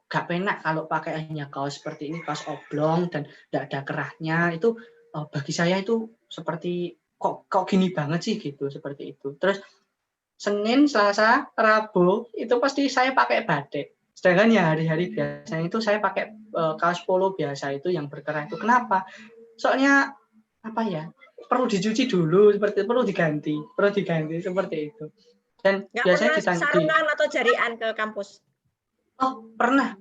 gak penak kalau pakai hanya kaos seperti ini, kaos oblong dan ndak ada kerahnya. Itu bagi saya itu seperti kok gini banget sih gitu, seperti itu. Terus Senin, Selasa, Rabu itu pasti saya pakai batik. Sedangkan ya hari-hari biasanya itu saya pakai kaos polo biasa itu yang berkerah itu. Kenapa? Soalnya apa ya? Perlu dicuci dulu, perlu diganti seperti itu. Dan nggak biasanya pernah sarungan atau jarian ke kampus? Oh, pernah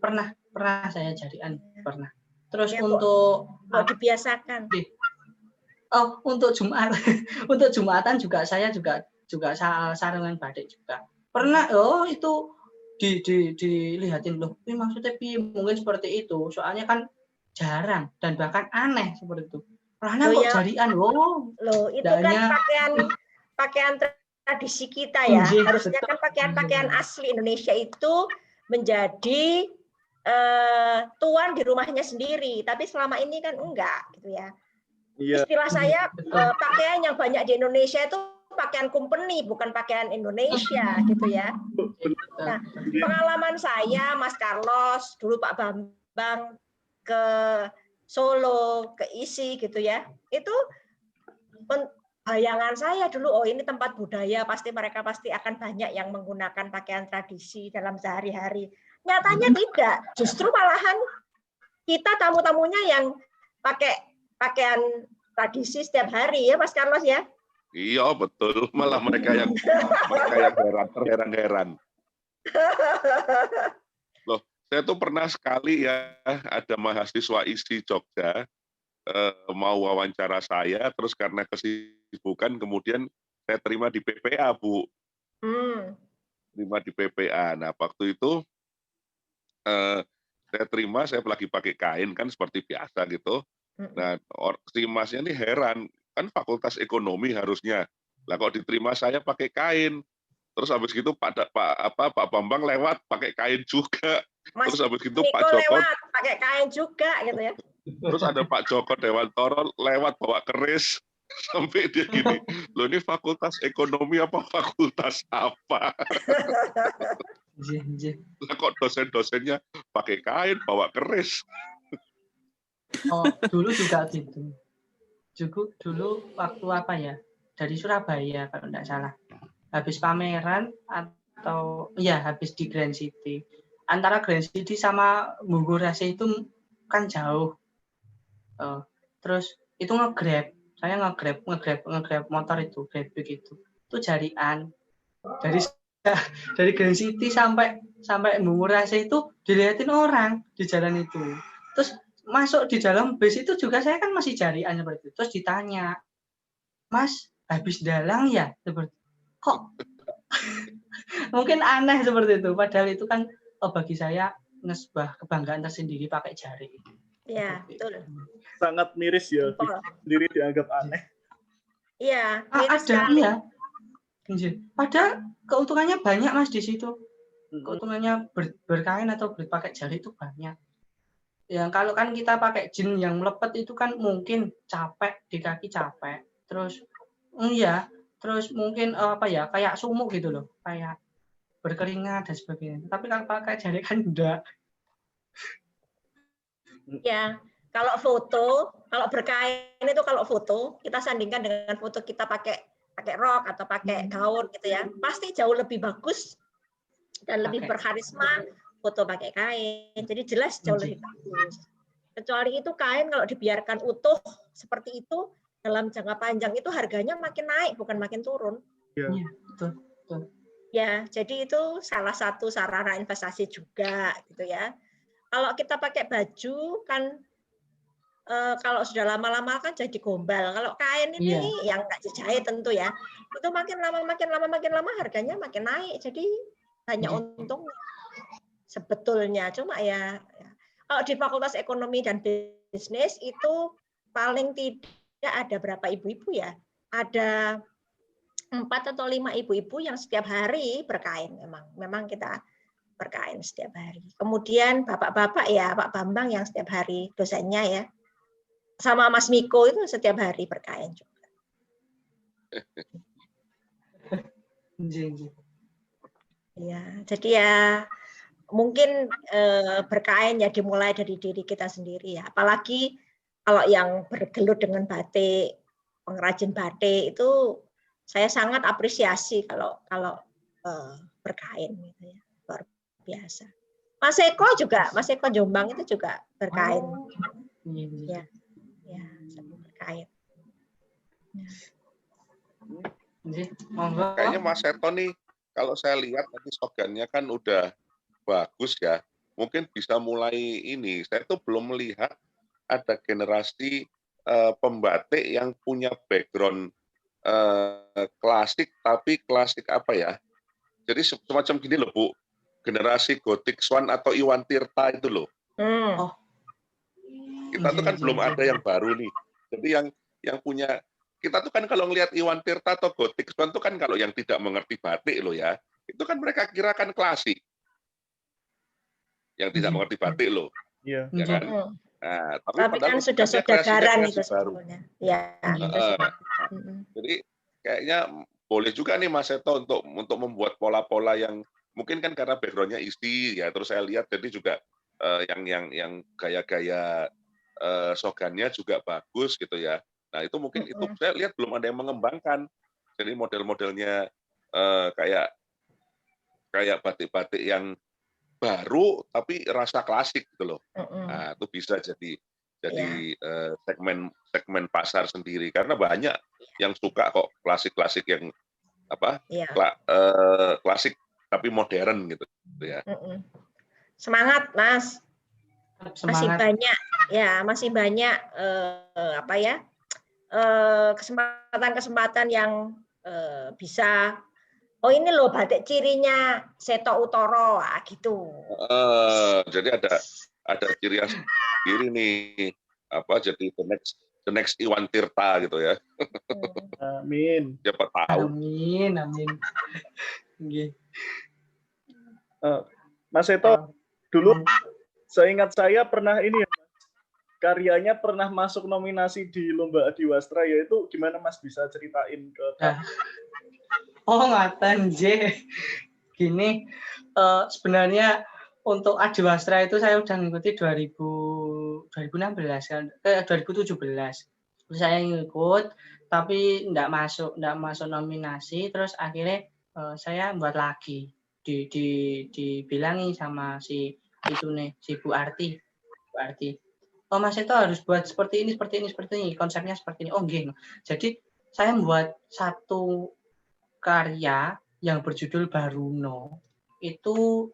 saya jadian, pernah. Terus Ya, untuk dibiasakan. Untuk Jumat, untuk Jumatan juga saya juga sarungan batik juga. Pernah, itu dilihatin loh, ini maksudnya mungkin seperti itu. Soalnya kan jarang dan bahkan aneh seperti itu. Karena kok jadian, loh itu kan pakaian tradisi kita ya. Harusnya kan pakaian asli Indonesia itu menjadi tuan di rumahnya sendiri. Tapi selama ini kan enggak gitu ya. Istilah saya pakaian yang banyak di Indonesia itu pakaian company, bukan pakaian Indonesia gitu ya. Nah, pengalaman saya, Mas Carlos, dulu Pak Bambang ke Solo, ke ISI gitu ya, itu bayangan saya dulu, oh ini tempat budaya, mereka pasti akan banyak yang menggunakan pakaian tradisi dalam sehari-hari. Nyatanya tidak, justru malahan kita tamu-tamunya yang pakai pakaian tradisi setiap hari ya Mas Carlos ya. Iya betul, malah mereka yang terheran-heran. Loh, saya tuh pernah sekali ya ada mahasiswa ISI Jogja mau wawancara saya, terus karena kesibukan kemudian saya terima di PPA, Bu. Terima di PPA. Nah, waktu itu saya terima, saya lagi pakai kain kan seperti biasa gitu. Nah, si masnya ini heran, kan fakultas ekonomi harusnya. Lah kok diterima saya pakai kain. Terus habis gitu Pak Bambang lewat pakai kain juga. Mas terus habis gitu Niko Pak Joko lewat pakai kain juga gitu ya. Terus ada Pak Joko Dewantoro lewat bawa keris. Sampai dia gini, loh ini fakultas ekonomi apa fakultas apa? Lah kok dosen-dosennya pakai kain bawa keris? Dulu juga gitu. Dulu waktu apa ya? Dari Surabaya kalau tidak salah. Habis pameran atau habis di Grand City. Antara Grand City sama Bogorase itu kan jauh. Terus itu nge-grab. Saya nge-grab motor itu, Grab begitu. Itu jarian. Dari Grand City sampai Bogorase itu dilihatin orang di jalan itu. Terus masuk di dalam bus itu juga saya kan masih jarian seperti itu. Terus ditanya, Mas, habis dalang ya? Seperti kok mungkin aneh seperti itu. Padahal itu kan bagi saya sebuah kebanggaan tersendiri pakai jari. Iya, betul. Sangat miris ya, sendiri dianggap aneh. Iya, ada ya. Padahal keuntungannya banyak Mas di situ. Keuntungannya berkain atau berpakai jari itu banyak. Ya kalau kan kita pakai jin yang melepet itu kan mungkin capek di kaki capek. Terus terus mungkin kayak sumuk gitu loh, kayak berkeringat dan sebagainya. Tapi kalau pakai jari kan enggak. Ya, kalau berkain itu kalau foto kita sandingkan dengan foto kita pakai rok atau pakai gaun gitu ya, pasti jauh lebih bagus dan lebih berkarisma foto pakai kain. Jadi jelas jauh lebih bagus. Kecuali itu kain kalau dibiarkan utuh seperti itu dalam jangka panjang itu harganya makin naik bukan makin turun. Iya, betul. Ya, jadi itu salah satu sarana investasi juga gitu ya. Kalau kita pakai baju kan kalau sudah lama-lama kan jadi gombal. Kalau kain ini yang nggak dijahit tentu ya, itu makin lama harganya makin naik. Jadi banyak untung sebetulnya. Cuma ya kalau di Fakultas Ekonomi dan Bisnis itu paling tidak ada berapa ibu-ibu ya? Ada 4 atau 5 ibu-ibu yang setiap hari berkain. Memang kita berkain setiap hari. Kemudian bapak-bapak ya, Pak Bambang yang setiap hari dosennya ya. Sama Mas Miko itu setiap hari berkain juga. Ya, jadi ya mungkin berkain ya dimulai dari diri kita sendiri ya. Apalagi kalau yang bergelut dengan batik, pengrajin batik itu saya sangat apresiasi kalau berkain gitu ya. Luar biasa. Mas Eko Jombang itu juga berkain. Ya, berkain. Kayaknya Mas Seto nih, kalau saya lihat tadi slogannya kan udah bagus ya. mungkin bisa mulai ini. Saya tuh belum melihat ada generasi pembatik yang punya background klasik, tapi klasik apa ya? Jadi semacam gini loh Bu, generasi Gothic Swan atau Iwan Tirta itu loh. Oh, Kita tuh kan belum ada yang baru nih. Jadi yang punya, kita tuh kan kalau ngelihat Iwan Tirta atau Gothic Swan tuh kan kalau yang tidak mengerti batik loh ya, itu kan mereka kira kan klasik. Yang tidak mengerti batik loh. Iya. Ya kan? Nah, Tapi kan padahal sudah dia kreasinya saudaraan kreasi itu baru. sebetulnya. Ya. Jadi kayaknya boleh juga nih Mas Seto untuk membuat pola-pola yang mungkin kan karena background-nya isi ya, terus saya lihat jadi juga yang gaya-gaya slogannya juga bagus gitu ya. Nah itu mungkin itu saya lihat belum ada yang mengembangkan. Jadi model-modelnya kayak batik-batik yang baru tapi rasa klasik gitu loh. Nah itu bisa jadi segmen pasar sendiri karena banyak yang suka kok klasik-klasik yang apa klasik tapi modern gitu ya. Semangat Mas. Masih banyak kesempatan-kesempatan yang bisa. Oh ini loh batik cirinya Seto Utoro gitu. Jadi ada ciri khas sendiri nih jadi the next Iwan Tirta gitu ya. Amin. Siapa tahu. Amin. Mas Seto, dulu seingat saya pernah ini ya, karyanya pernah masuk nominasi di Lomba Adiwastra, yaitu gimana Mas bisa ceritain ke kami? Oh ngaten gini, sebenarnya untuk Adiwastra itu saya udah ngikuti 2016 kan, 2017. Saya ngikut tapi enggak masuk nominasi, terus akhirnya saya buat lagi dibilangi sama si Bu Arti. Oh Mas itu harus buat seperti ini, konsepnya seperti ini. Oh gini. Jadi saya membuat satu karya yang berjudul Baruno. Itu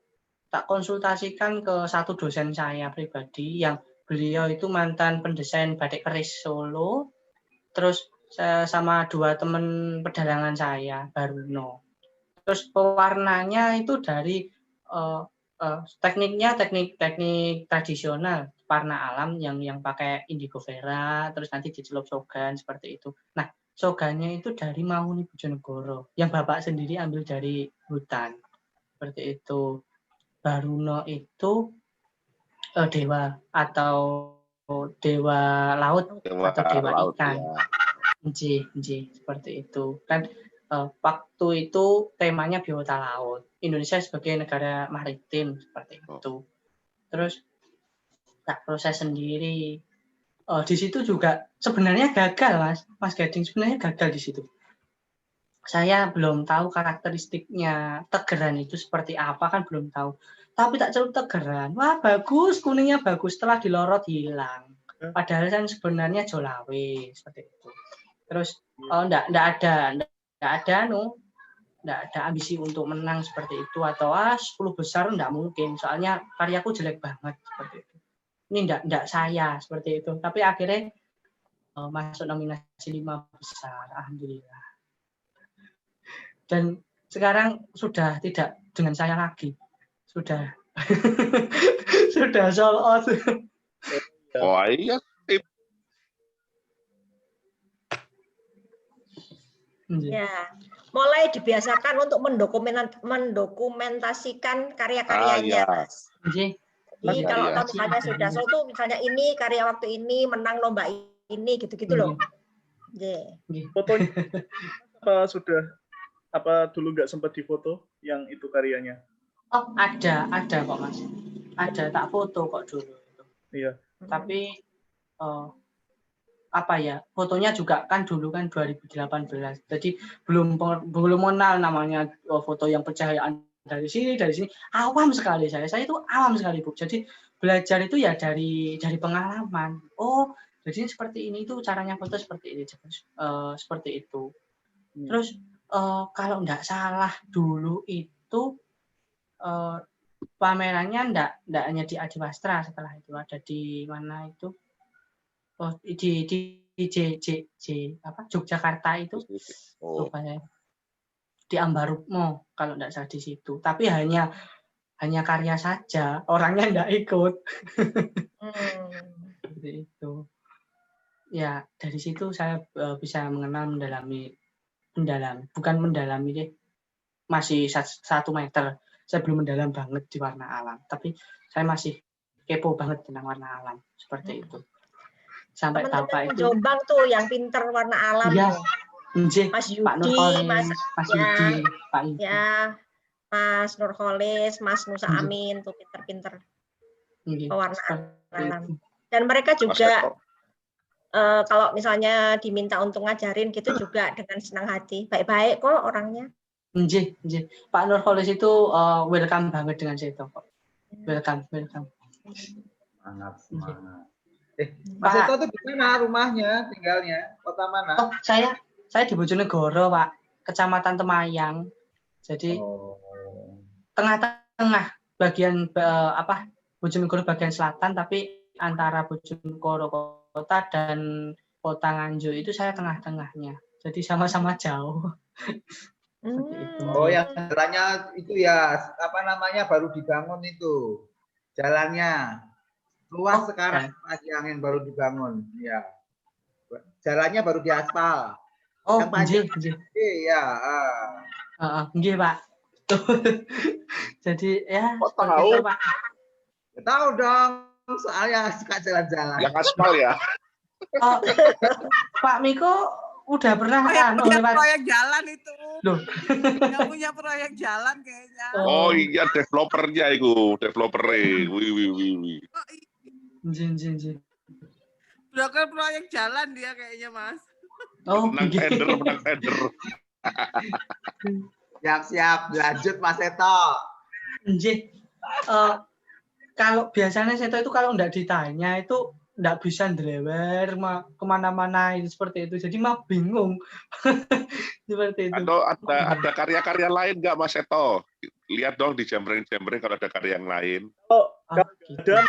tak konsultasikan ke satu dosen saya pribadi yang beliau itu mantan pendesain batik keris Solo. Terus saya sama 2 teman pedalangan saya, Baruno. Terus pewarnanya itu dari tekniknya teknik tradisional warna alam yang pakai indigo vera, terus nanti dicelup sogan seperti itu. Nah, sogannya itu dari Mahuni Bojonegoro yang Bapak sendiri ambil dari hutan. Seperti itu. Baruno itu dewa atau dewa laut atau dewa ikan. Seperti itu. Kan waktu itu temanya biota laut. Indonesia sebagai negara maritim seperti itu. Terus proses sendiri. Di situ juga sebenarnya gagal Mas Gading, sebenarnya gagal di situ. Saya belum tahu karakteristiknya tegeran itu seperti apa, kan belum tahu. Tapi tak celup tegeran, wah bagus, kuningnya bagus, setelah dilorot hilang. Padahal kan sebenarnya jolawe seperti itu. Terus enggak ada ambisi untuk menang seperti itu atau 10 besar enggak mungkin, soalnya karyaku jelek banget seperti itu. Ini enggak saya seperti itu, tapi akhirnya masuk nominasi 5 besar, alhamdulillah. Dan sekarang sudah tidak dengan saya lagi, sudah sudah sold out. Oh iya. Ya, mulai dibiasakan untuk mendokumentasikan karya-karyanya, Mas. Jadi kalau misalnya sudah sold tuh misalnya ini karya waktu ini menang lomba ini gitu-gitu loh. Fotonya apa dulu nggak sempat difoto yang itu karyanya? Oh ada kok Mas, ada tak foto kok dulu. Iya. Tapi fotonya juga kan dulu kan 2018, jadi belum kenal namanya foto yang pencahayaan dari sini, awam sekali saya itu awam sekali Bu. Jadi belajar itu ya dari pengalaman. Oh jadi seperti ini tuh caranya foto seperti ini, seperti itu. Terus kalau nggak salah dulu itu pamerannya enggak hanya di Adiwastra, setelah itu ada di mana itu? Oh, di Yogyakarta itu. Oh. Lupa saya. Di Ambarukmo kalau enggak salah di situ. Tapi hanya karya saja, orangnya enggak ikut. Seperti itu. Ya, dari situ saya bisa mengenal bukan mendalami deh. Masih 1 meter. Saya belum mendalam banget di warna alam, tapi saya masih kepo banget tentang warna alam seperti itu. Sampai tahu Pak itu. Jombang tuh yang pinter warna alam. Iya. Mas Yudi, Pak Nurholis, Mas Yudi, Pak Yudi. Ya, Mas Nurholis, Mas Nusa Amin tuh pinter-pinter pewarna alam. Dan mereka juga kalau misalnya diminta untuk ngajarin gitu juga dengan senang hati. Baik-baik kok orangnya. Nggih. Pak Nurholis itu welcome banget dengan saya kok. Welcome. Semangat. Mas Seto tuh di mana rumahnya, tinggalnya? Kota mana? Oh, saya di Bojonegoro, Pak. Kecamatan Temayang. Jadi tengah-tengah bagian Bojonegoro bagian selatan, tapi antara Bojonegoro kota dan Kota Nganjuk itu saya tengah-tengahnya. Jadi sama-sama jauh. Oh, yang jalannya itu ya, apa namanya, baru dibangun itu. Jalannya. Luas sekarang, lagi angin baru dibangun. Ya. Jalannya baru diaspal. Oh, yang panjang. Iya. Nggih, Pak. Jadi ya. Kok tahu? Itu, Pak. Tahu dong, soalnya suka jalan-jalan. Yang aspal ya. Oh, Pak Miko udah pernah kan lewat proyek jalan itu. Loh. Yang punya proyek jalan kayaknya. Oh iya, developernya itu, developer-e. Wih. Jin. Broker proyek jalan dia kayaknya, Mas. Oh, menang tender. Siap, lanjut Mas Seto. Nggih. Kalau biasanya Seto itu kalau enggak ditanya itu enggak bisa ndlewer kemana-mana itu seperti itu. Jadi mah bingung. Seperti itu. Atau ada karya-karya lain nggak Mas Seto? Lihat dong di jambring kalau ada karya yang lain. Ada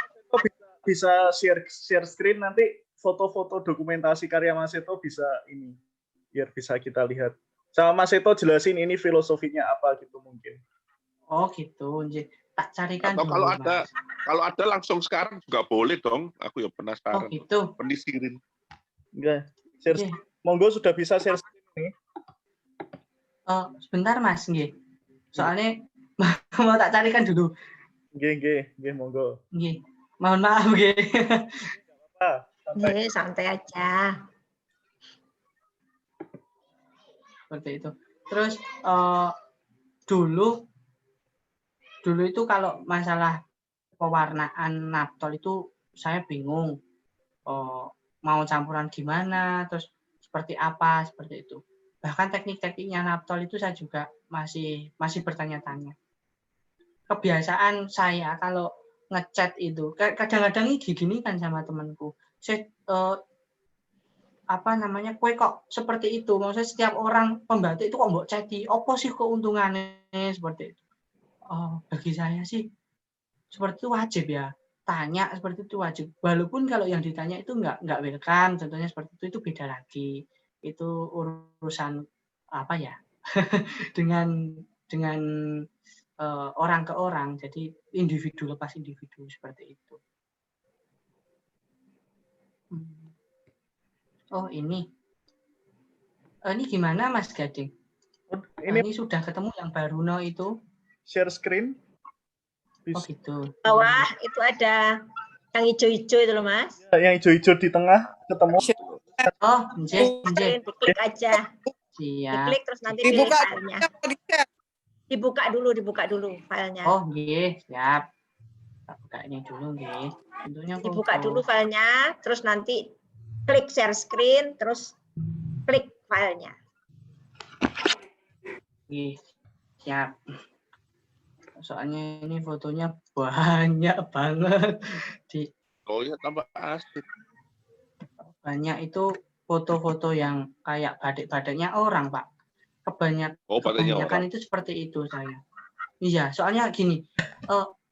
bisa share screen nanti foto-foto dokumentasi karya Mas Seto bisa ini biar bisa kita lihat. Sama Mas Seto jelasin ini filosofinya apa gitu mungkin. Oh gitu, tak carikan atau dulu. Kalau ada langsung sekarang juga boleh dong. Aku ya penasaran. Oh gitu. Penisirin. Enggak. Share. Monggo sudah bisa share screen nih. Oh, sebentar Mas, nggih. Soalnya mau tak carikan dulu. Nggih, monggo. Nggih. Mohon maaf, nggih. Santai aja. Seperti itu. Terus dulu itu kalau masalah pewarnaan naptol itu saya bingung. Mau campuran gimana, terus seperti apa, seperti itu. Bahkan teknik-tekniknya naptol itu saya juga masih bertanya-tanya. Kebiasaan saya kalau ngecat itu kadang-kadang gini kan sama temanku. Saya kue kok seperti itu. Maksudnya setiap orang pembatik itu kok mbok cati. Apa sih keuntungannya seperti itu? Bagi saya sih seperti itu wajib ya. Tanya seperti itu wajib. Walaupun kalau yang ditanya itu enggak welcome, contohnya seperti itu beda lagi. Itu urusan apa ya? dengan orang ke orang, jadi individu lepas individu seperti itu. Oh ini gimana Mas Gading? Ini sudah ketemu yang Baruno itu? Share screen. Oh gitu. Bawah itu ada yang hijau-hijau itu loh Mas. Yang hijau-hijau di tengah ketemu. Oh, nggih. Diklik aja. Siap. Diklik terus nanti Dibuka filenya. Dibuka dulu filenya. Oh, nggih, siap. Tak buka ini dulu nggih. Tentunya dibuka dulu filenya, terus nanti klik share screen, terus klik filenya. Nggih, siap. Soalnya ini fotonya banyak banget. Oh ya, tambah asik. Banyak itu foto-foto yang kayak badik-badiknya orang, Pak. Kebanyakan itu seperti itu saya. Iya, soalnya gini,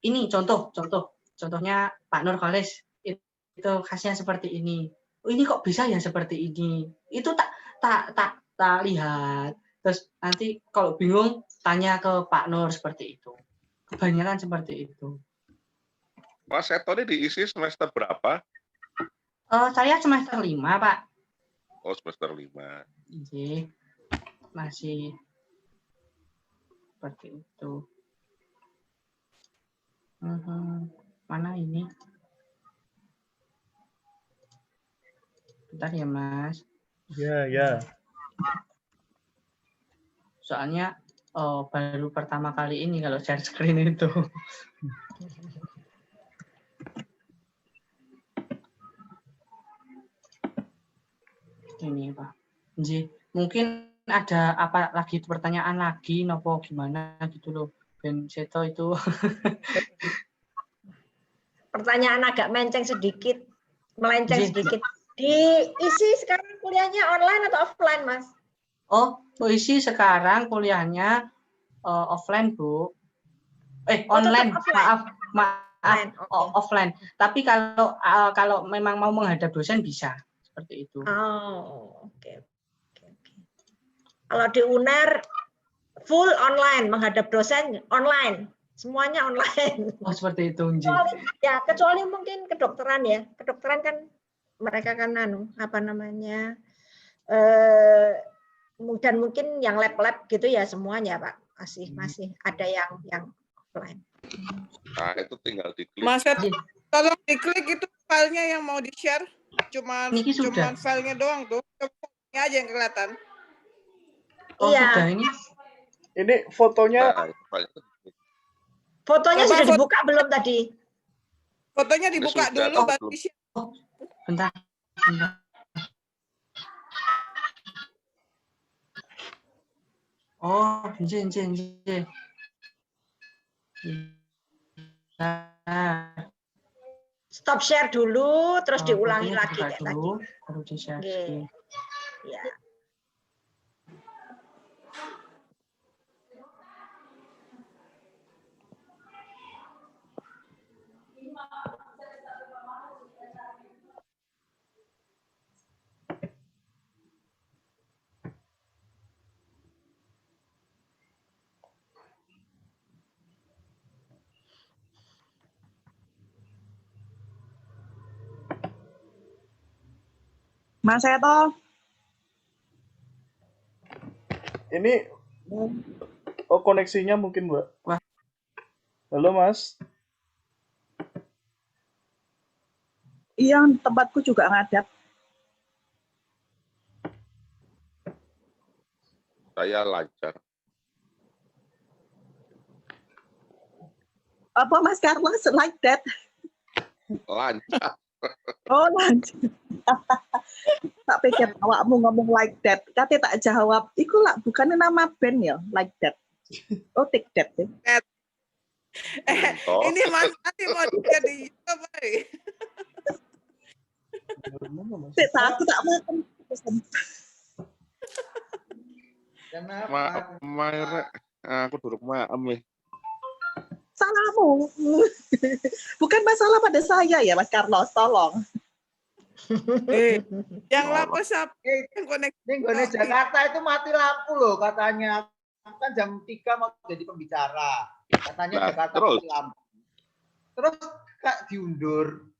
ini contohnya Pak Nur Khalis itu khasnya seperti ini. Oh, ini kok bisa ya seperti ini. Itu tak lihat. Terus nanti kalau bingung tanya ke Pak Nur seperti itu. Kebanyakan seperti itu. Mas Seto ini diisi semester berapa? Saya semester 5, Pak. Oh, semester 5. Jadi masih seperti itu. Mana ini? Bentar ya, Mas. Ya. Soalnya baru pertama kali ini kalau share screen itu. Ini Pak. Jadi mungkin ada apa lagi pertanyaan lagi, nopo gimana gitu loh. Ben Seto itu. Pertanyaan agak melenceng sedikit. Diisi sekarang kuliahnya online atau offline, Mas? Oh, isi sekarang kuliahnya offline, Bu. Online. Maaf, offline. Tapi kalau memang mau menghadap dosen bisa seperti itu. Oh, oke. Kalau di UNER full online, menghadap dosen online, semuanya online. Oh, seperti itu, Nji. Kecuali mungkin kedokteran ya. Kedokteran kan mereka kan dan mungkin yang lab-lab gitu ya semuanya, Pak. Masih ada yang offline. Nah, itu tinggal diklik. Mas, tolong diklik itu filenya yang mau di-share. Cuman filenya doang tuh. Ini aja yang kelihatan. Oh, iya. Sudah ini. Ini fotonya. Fotonya sudah dibuka belum tadi? Fotonya dibuka dulu baru di-share. Oh, bentar. Oh, Nji. Stop share dulu, terus diulangi lagi kayak tadi. Baru di-share. Ya. Mas Seto. Ini koneksinya mungkin, Mbak. Wah. Halo, Mas. Iya, tempatku juga ngadap. Saya lancar. Apa Mas Carlos like that? Lancar. Oh, lancar. Tak pikir awakmu ngomong like that. Kate tak jawab, iku lah bukannya nama band ya, like that. Oh, take that. Ini Mas nanti mau jadi YouTube. Aku tak makan. Kenapa? Aku duduk maem. Salahmu. Bukan masalah pada saya ya, Mas Carlos, tolong. Yang lapis apa? Yang koneksi. Ini Jakarta itu mati lampu loh katanya. Kan jam 3 mau jadi pembicara. Katanya Nah, Jakarta terus? mati lampu. Terus Kak diundur.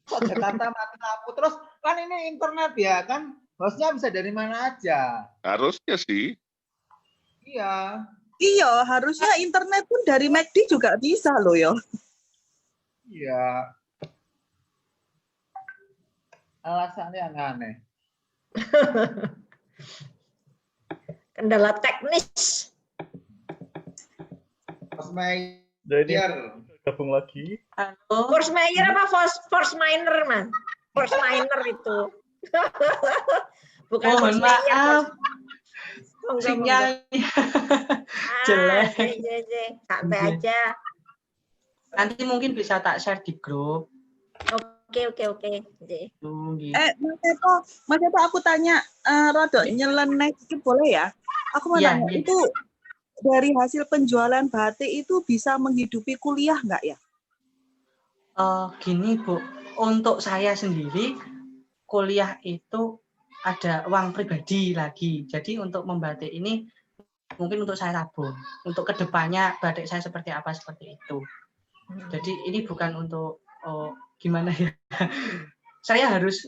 Kok Jakarta mati lampu? Terus kan ini internet ya kan? Hostnya bisa dari mana aja. Harusnya sih. Iya. Iya, harusnya internet pun dari McD juga bisa loh ya. Iya. Alasannya aneh-aneh. Kendala teknis. Jadi gabung lagi. Halo. Force Mayor apa force minor, Man? Force minor itu. Bukan Mohon force mayor. maaf. Monggo. Sinyalnya jelek. Santai aja. Nanti mungkin bisa tak share di grup. Oke. Gitu. Mas Seto aku tanya, rada nyeleneh itu boleh ya? Aku mau Iya, nanya, iya. itu dari hasil penjualan batik itu bisa menghidupi kuliah nggak ya? Gini Bu, untuk saya sendiri kuliah itu ada uang pribadi lagi. Jadi untuk membatik ini mungkin untuk saya tabung. Untuk kedepannya batik saya seperti apa seperti itu. Jadi ini bukan untuk gimana ya? Saya harus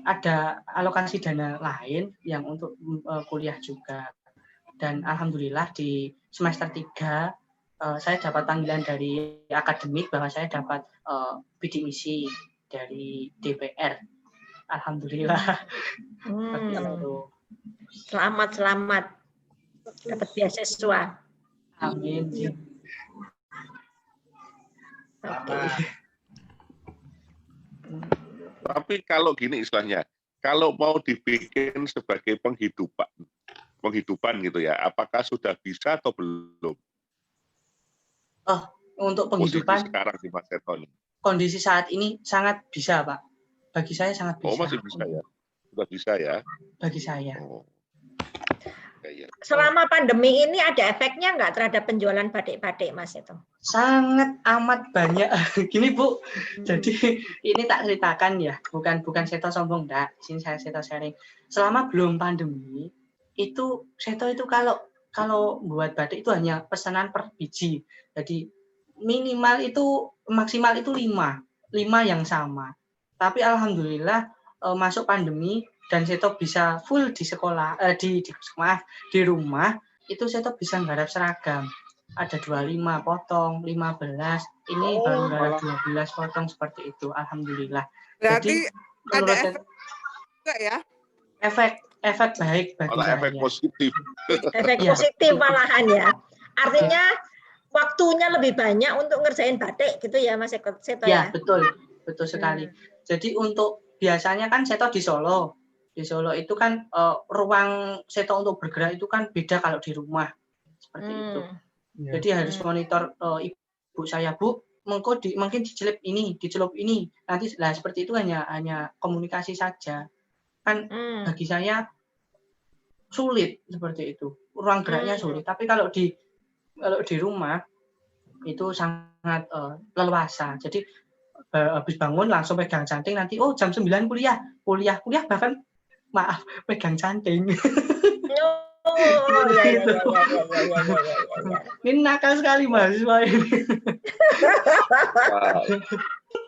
ada alokasi dana lain yang untuk kuliah juga. Dan alhamdulillah di semester 3 saya dapat panggilan dari akademik bahwa saya dapat bidik misi dari DPR. Alhamdulillah. Selamat dapat beasiswa. Amin. Oke. Tapi kalau gini istilahnya, kalau mau dibikin sebagai penghidupan gitu ya, apakah sudah bisa atau belum? Untuk Posisi penghidupan sekarang di Mas Seto ini. kondisi saat ini sangat bisa, Pak. Bagi saya sangat bisa. Oh, masih bisa ya? Sudah bisa ya? Bagi saya. Oh. Ya. Selama pandemi ini ada efeknya nggak terhadap penjualan batik-batik, Mas itu? Sangat amat banyak. Gini Bu, jadi ini tak ceritakan ya, bukan Seto sombong enggak. Sini saya Seto sharing. Selama belum pandemi itu Seto itu kalau buat batik itu hanya pesanan per biji. Jadi minimal itu maksimal itu 5 yang sama. Tapi alhamdulillah masuk pandemi dan Seto bisa full di sekolah di rumah itu Seto bisa nggarap seragam. Ada 25 potong, 15. Ini baru nggarap 12 potong seperti itu. Alhamdulillah. Berarti jadi ada efek juga ya? Efek baik bagi saya. Efek positif. Efek positif malahan ya. Artinya waktunya lebih banyak untuk ngerjain batik gitu ya Mas Seto ya? Ya, betul sekali. Jadi untuk biasanya kan Seto di Solo. Di Solo itu kan ruang Seto untuk bergerak itu kan beda kalau di rumah. Seperti itu. Jadi harus monitor ibu saya, Bu, mungkin dicelup ini. Nanti lah seperti itu hanya komunikasi saja. Kan bagi saya sulit seperti itu. Ruang geraknya sulit. Tapi kalau di rumah itu sangat leluasa. Jadi habis bangun langsung pegang canting, nanti jam 9 kuliah bahkan maaf pegang canting. Oh ya. Ini nakal sekali mahasiswa ini.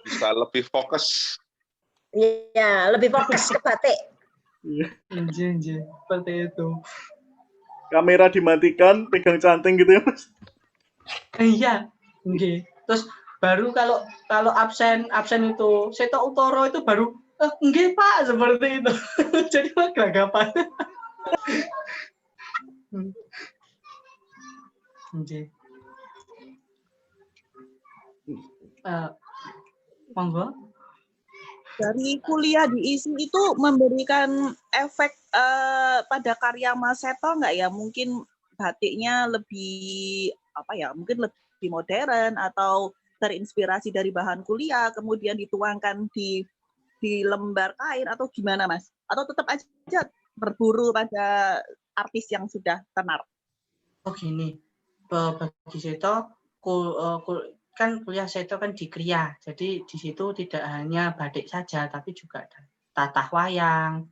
Bisa lebih fokus. Iya, lebih fokus ke batik. Anjir, seperti itu. Kamera dimatikan, pegang canting gitu ya Mas? Iya, nggih. Terus baru kalau absen itu Seto Utoro itu baru nggih Pak seperti itu. Jadi gelagapan. Nggih. Monggo. Dari kuliah di ISI itu memberikan efek pada karya Mas Seto nggak ya? Mungkin batiknya lebih mungkin lebih modern atau terinspirasi dari bahan kuliah kemudian dituangkan di lembar kain atau gimana Mas? Atau tetap aja berburu pada artis yang sudah tenar? Oh gini, bagi Seto kan kuliah Seto kan di Kria, jadi di situ tidak hanya batik saja, tapi juga ada tatah wayang,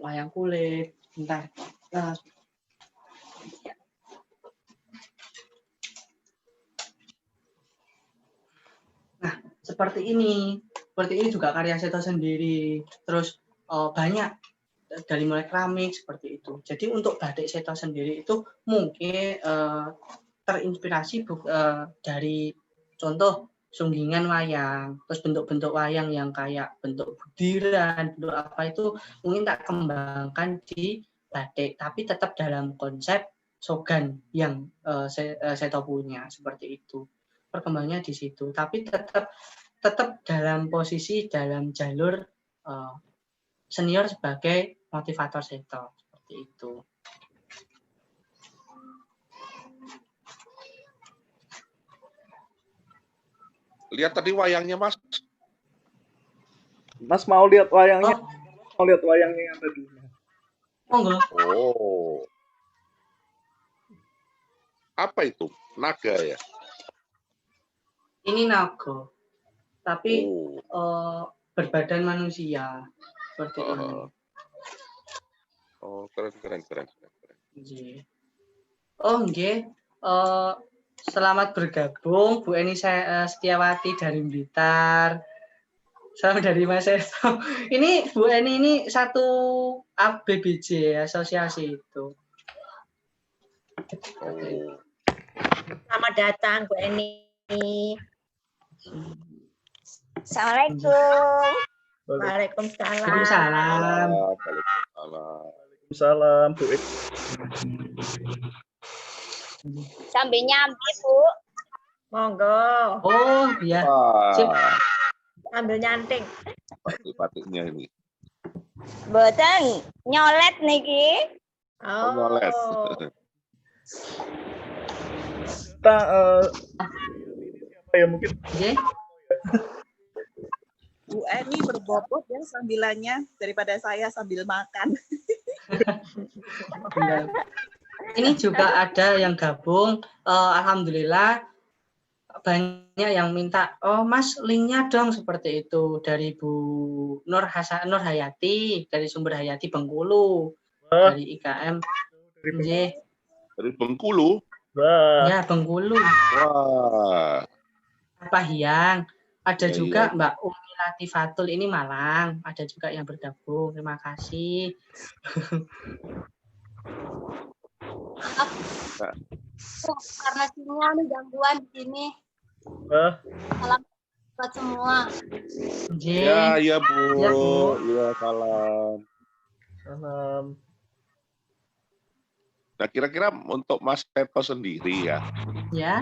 wayang kulit, Nah, seperti ini juga karya Seto sendiri. Terus banyak dari mulai keramik seperti itu. Jadi untuk batik Seto sendiri itu mungkin terinspirasi dari contoh sunggingan wayang, terus bentuk-bentuk wayang yang kayak bentuk budiran, bentuk apa itu mungkin tak kembangkan di batik, tapi tetap dalam konsep sogan yang Seto punya seperti itu. Perkembangannya di situ, tapi tetap dalam posisi dalam jalur senior sebagai motivator Seto seperti itu. Lihat tadi wayangnya Mas. Mas mau lihat wayangnya? Mau lihat wayangnya yang tadi? Monggo. Oh. Apa itu? Naga ya? Ini naga, tapi Oh, berbadan manusia seperti ini. Keren. Nggih. Oh nggih. Selamat bergabung Bu Eni Setiawati dari Blitar. Salam dari Mas Eto. Ini Bu Eni ini satu ABBJ, asosiasi itu. Selamat datang Bu Eni. Assalamualaikum. Waalaikumsalam. Waalaikumsalam. Waalaikumsalam Bu Eni. Sambil nyambi, Bu. Monggo. Oh iya. Sip. Sambil nyanting. Batik-batiknya ini. Boten nyolet niki. Oh. Nyolet. Kita siapa ya mungkin? Nggih. Bu Eni berbobot ya sambilannya daripada saya sambil makan. Benar. Ini juga ada yang gabung. Alhamdulillah banyak yang minta, oh Mas linknya dong seperti itu dari Bu Nur Hayati dari Sumber Hayati Bengkulu dari IKM. Dari Bengkulu. Wah. Ya Bengkulu. Wah. Pahiyang. Ada Ya, juga iya. Mbak Umi Latifatul ini Malang. Ada juga yang bergabung. Terima kasih. Karena sinyal nih gangguan di sini. Wah. Salam buat semua. Ya Bu. Ya, Bu. Ya salam. Salam. Nah kira-kira untuk Mas Eto sendiri ya, Ya.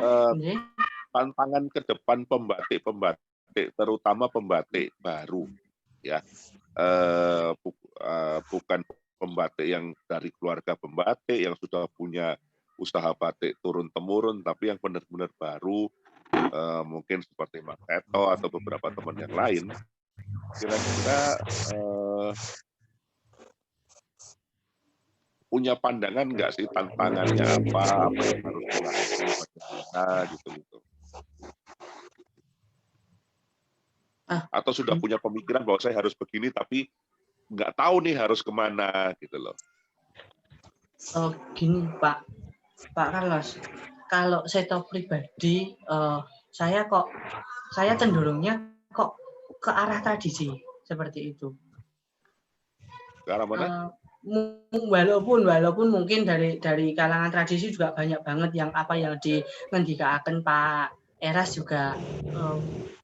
tantangan ke depan pembatik, terutama pembatik baru, ya, bukan pembatik yang dari keluarga pembatik yang sudah punya usaha batik turun temurun, tapi yang benar-benar baru, mungkin seperti Mas Eto atau beberapa teman yang lain, kira-kira punya pandangan nggak sih tantangannya apa yang harus dilakukan, bagaimana gitu. Atau sudah punya pemikiran bahwa saya harus begini tapi nggak tahu nih harus kemana gitu loh. Oh gini Pak Carlos, kalau saya tahu pribadi, saya cenderungnya kok ke arah tradisi seperti itu. Ke arah mana? Walaupun mungkin dari kalangan tradisi juga banyak banget yang dingendikaken Pak Eras juga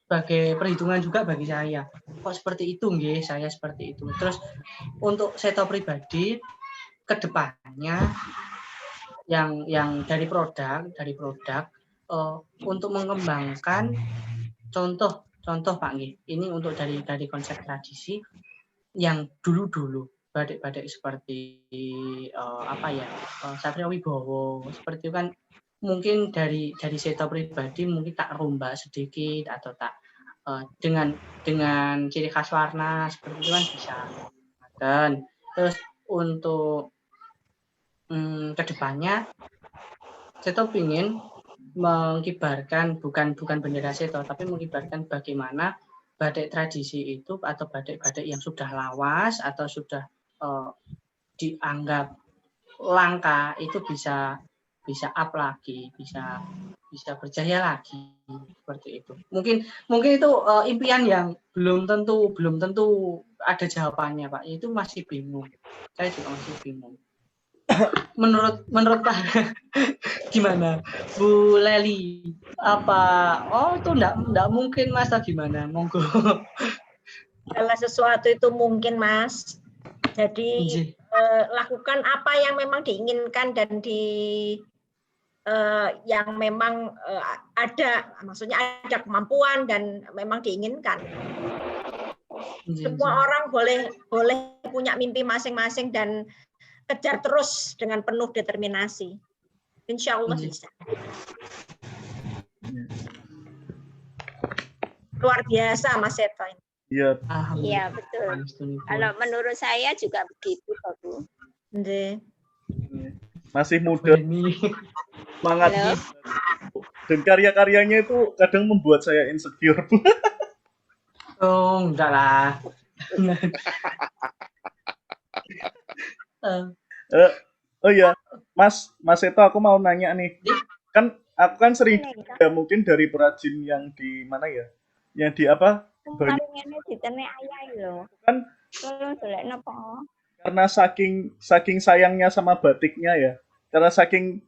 sebagai perhitungan juga bagi saya. Kok seperti itu nggih, saya seperti itu. Terus untuk saya tahu pribadi ke depannya yang dari produk untuk mengembangkan contoh Pak nggih. Ini untuk dari konsep tradisi yang dulu batik-batik seperti Satrio Wibowo seperti itu kan mungkin dari seto pribadi mungkin tak rombak sedikit atau tak dengan ciri khas warna seperti itu kan bisa. Dan terus untuk kedepannya seto ingin mengibarkan bukan bendera seto tapi mengibarkan bagaimana batik tradisi itu atau batik-batik yang sudah lawas atau sudah dianggap langka itu bisa up lagi, bisa berjaya lagi seperti itu. Mungkin itu impian yang belum tentu ada jawabannya Pak. Itu masih bingung. Saya juga masih bingung. Menurut Pak gimana Bu Leli? Itu enggak mungkin Mas atau gimana? Monggo. Kalau sesuatu itu mungkin Mas. Jadi lakukan apa yang memang diinginkan dan yang memang maksudnya ada kemampuan dan memang diinginkan. Semua orang boleh punya mimpi masing-masing dan kejar terus dengan penuh determinasi. Insya Allah bisa. Luar biasa Mas Seto. Iya. Iya betul. Kalau menurut saya juga begitu, Bu. Masih muda. semangatnya Halo. dan karya-karyanya itu kadang membuat saya insecure. Oh, enggak lah. Eh, oh ya, Mas Seto, aku mau nanya nih. Kan aku kan sering ya mungkin dari perajin yang di mana ya? Yang di apa? Banyak Paling ini ditenek ayah lho. kan Tolong dolekno po. karena saking sayangnya sama batiknya ya. Karena saking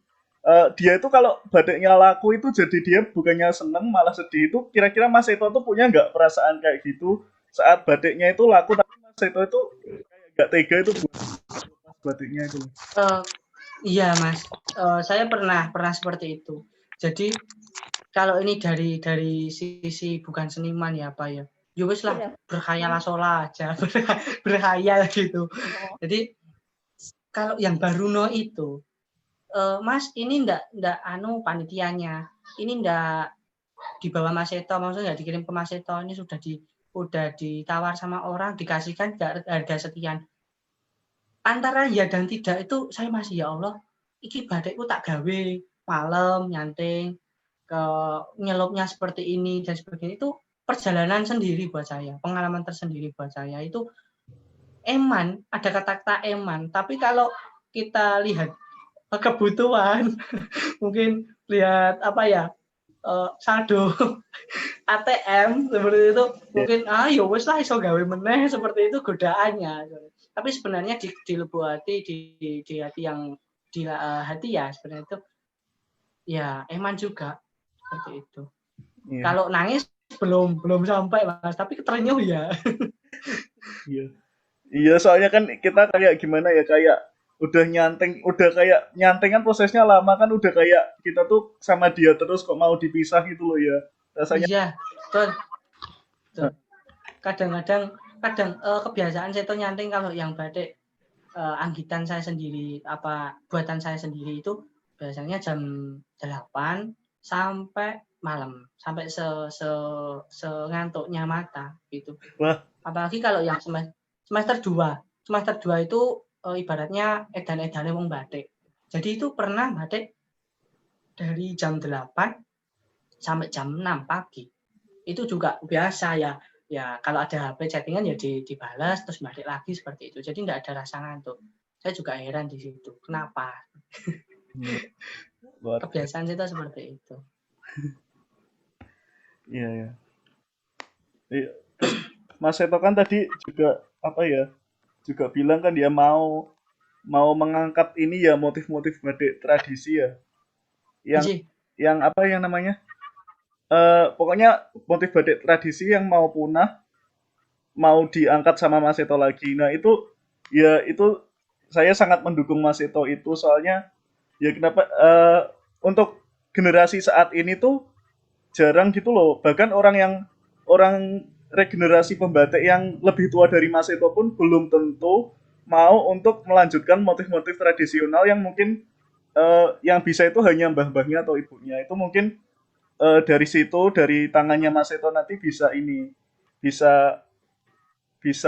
dia itu kalau batiknya laku itu jadi dia bukannya seneng malah sedih. Itu kira-kira Mas Seto tuh punya nggak perasaan kayak gitu saat batiknya itu laku tapi Mas Seto itu kayak nggak tega itu buat batiknya itu. Iya Mas, saya pernah seperti itu. Jadi kalau ini dari sisi bukan seniman ya Pak ya, ya wis lah berkhayal aja, berkhayal gitu. Jadi kalau yang Baruno itu, Mas ini ndak anu panitianya, ini ndak dibawa Mas Seto, maksudnya nggak dikirim ke Mas Seto, ini udah ditawar sama orang, dikasihkan harga sekian. Antara ya dan tidak itu saya masih ya Allah, iki badekku tak gawe malam nyanting ke nyelupnya seperti ini dan sebagainya, itu perjalanan sendiri buat saya, pengalaman tersendiri buat saya. Itu eman, ada kata-kata eman, tapi kalau kita lihat kebutuhan mungkin lihat apa ya, saldo ATM seperti itu, mungkin ya wis lah iso gawe meneh, seperti itu godaannya. Tapi sebenarnya di lubuk hati, di hati yang di hati ya sebenarnya itu ya eman juga seperti itu. Iya. Kalau nangis belum sampai Mas, tapi terenyuh ya. Iya. Iya, soalnya kan kita kayak gimana ya, kayak udah kayak nyanting kan prosesnya lama kan, udah kayak kita tuh sama dia terus kok mau dipisah gitu loh ya. Rasanya. Iya, betul. Kadang kebiasaan saya tuh nyanting kalau yang batik anggitan saya sendiri, apa buatan saya sendiri itu biasanya jam 8 sampai malam, sampai ngantuknya mata gitu. Wah. Apalagi kalau yang semester 2 itu ibaratnya edan-edannya wong batik. Jadi itu pernah batik dari jam 8 sampai jam 6 pagi. Itu juga biasa ya. Ya kalau ada HP chattingan ya dibalas terus balik lagi seperti itu. Jadi enggak ada rasa ngantuk. Saya juga heran di situ. Kenapa? Kebiasaan kita seperti itu. Iya ya. Mas Seto kan tadi juga apa ya? Juga bilang kan dia mau mengangkat ini ya, motif-motif batik tradisi ya. Yang apa yang namanya? Pokoknya motif batik tradisi yang mau punah, mau diangkat sama Mas Seto lagi. Nah itu saya sangat mendukung Mas Seto itu, soalnya ya kenapa untuk generasi saat ini tuh jarang gitu loh. Bahkan orang regenerasi pembatik yang lebih tua dari Mas Seto pun belum tentu mau untuk melanjutkan motif-motif tradisional yang mungkin yang bisa itu hanya mbah-mbahnya atau ibunya. Itu mungkin dari situ, dari tangannya Mas Seto nanti bisa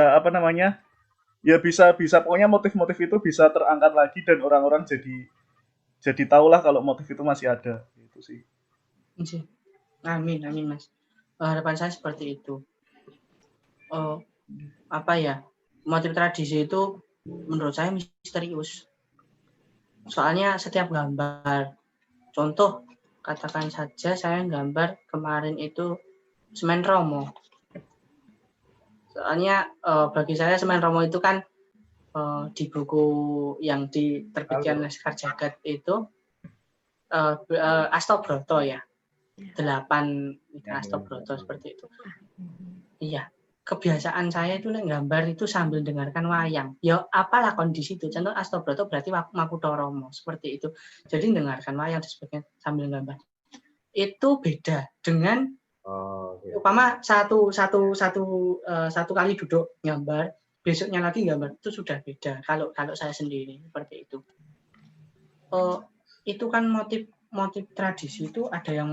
apa namanya, ya bisa pokoknya motif-motif itu bisa terangkat lagi dan orang-orang jadi tahulah kalau motif itu masih ada gitu sih. Amin Mas. Harapan saya seperti itu. Apa ya, motif tradisi itu menurut saya misterius. Soalnya setiap gambar, contoh katakan saja saya gambar kemarin itu Semen Romo. Soalnya bagi saya Semen Romo itu kan di buku yang diterbitkan Laskar Jagad itu Astobroto ya. 8 Astobroto seperti itu. Iya. Kebiasaan saya itu gambar itu sambil dengarkan wayang. Ya apalah kondisi itu. Contoh Astobroto berarti Makutoromo seperti itu. Jadi dengarkan wayang dan sebagainya sambil gambar. Itu beda dengan umpama satu kali duduk gambar, besoknya lagi gambar, itu sudah beda. Kalau saya sendiri seperti itu. Itu kan motif tradisi itu ada yang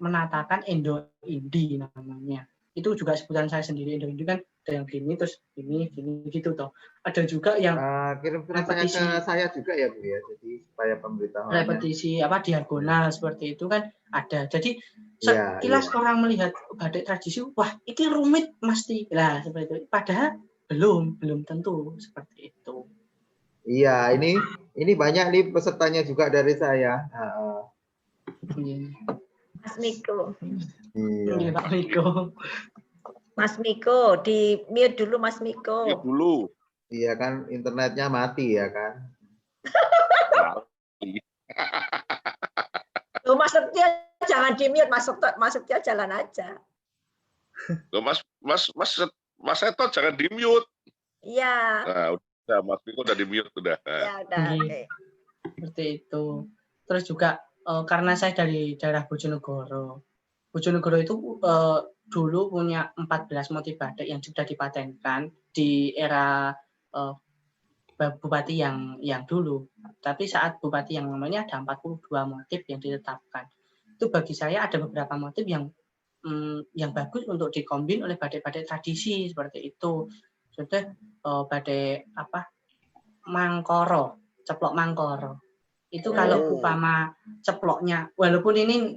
menatakan Indo-Indi namanya. Itu juga sebutan saya sendiri. Indo-Indi kan Ada yang gini terus gini gitu toh. Ada juga yang Kirim suratnya repetisi. ke saya juga ya Bu ya, jadi supaya pemberitahuannya. Repetisi diagonal seperti itu kan ada. Jadi Iya, sekilas iya. orang melihat batik tradisi, wah ini rumit mesti lah seperti itu. Padahal belum tentu seperti itu. Iya, ini banyak nih pesertanya juga dari saya. Mas Miko. Iya. Pak Miko. Mas Miko, di mute dulu Mas Miko. Mute dulu. Iya kan internetnya mati ya kan. Loh, Mas Setia jangan di mute, Mas Setia jalan aja. Loh, Mas Seto jangan di mute. Iya. Nah, udah Mas Miko udah di mute udah. Ya udah. Oke. Seperti itu. Terus juga karena saya dari daerah Bojonegoro. Bojonegoro itu dulu punya 14 motif batik yang sudah dipatenkan di era bupati yang dulu. Tapi saat bupati yang namanya ada 42 motif yang ditetapkan. Itu bagi saya ada beberapa motif yang bagus untuk dikombin oleh batik-batik tradisi seperti itu. Contoh batik Mangkoro, ceplok Mangkoro. Itu kalau upama ceploknya, walaupun ini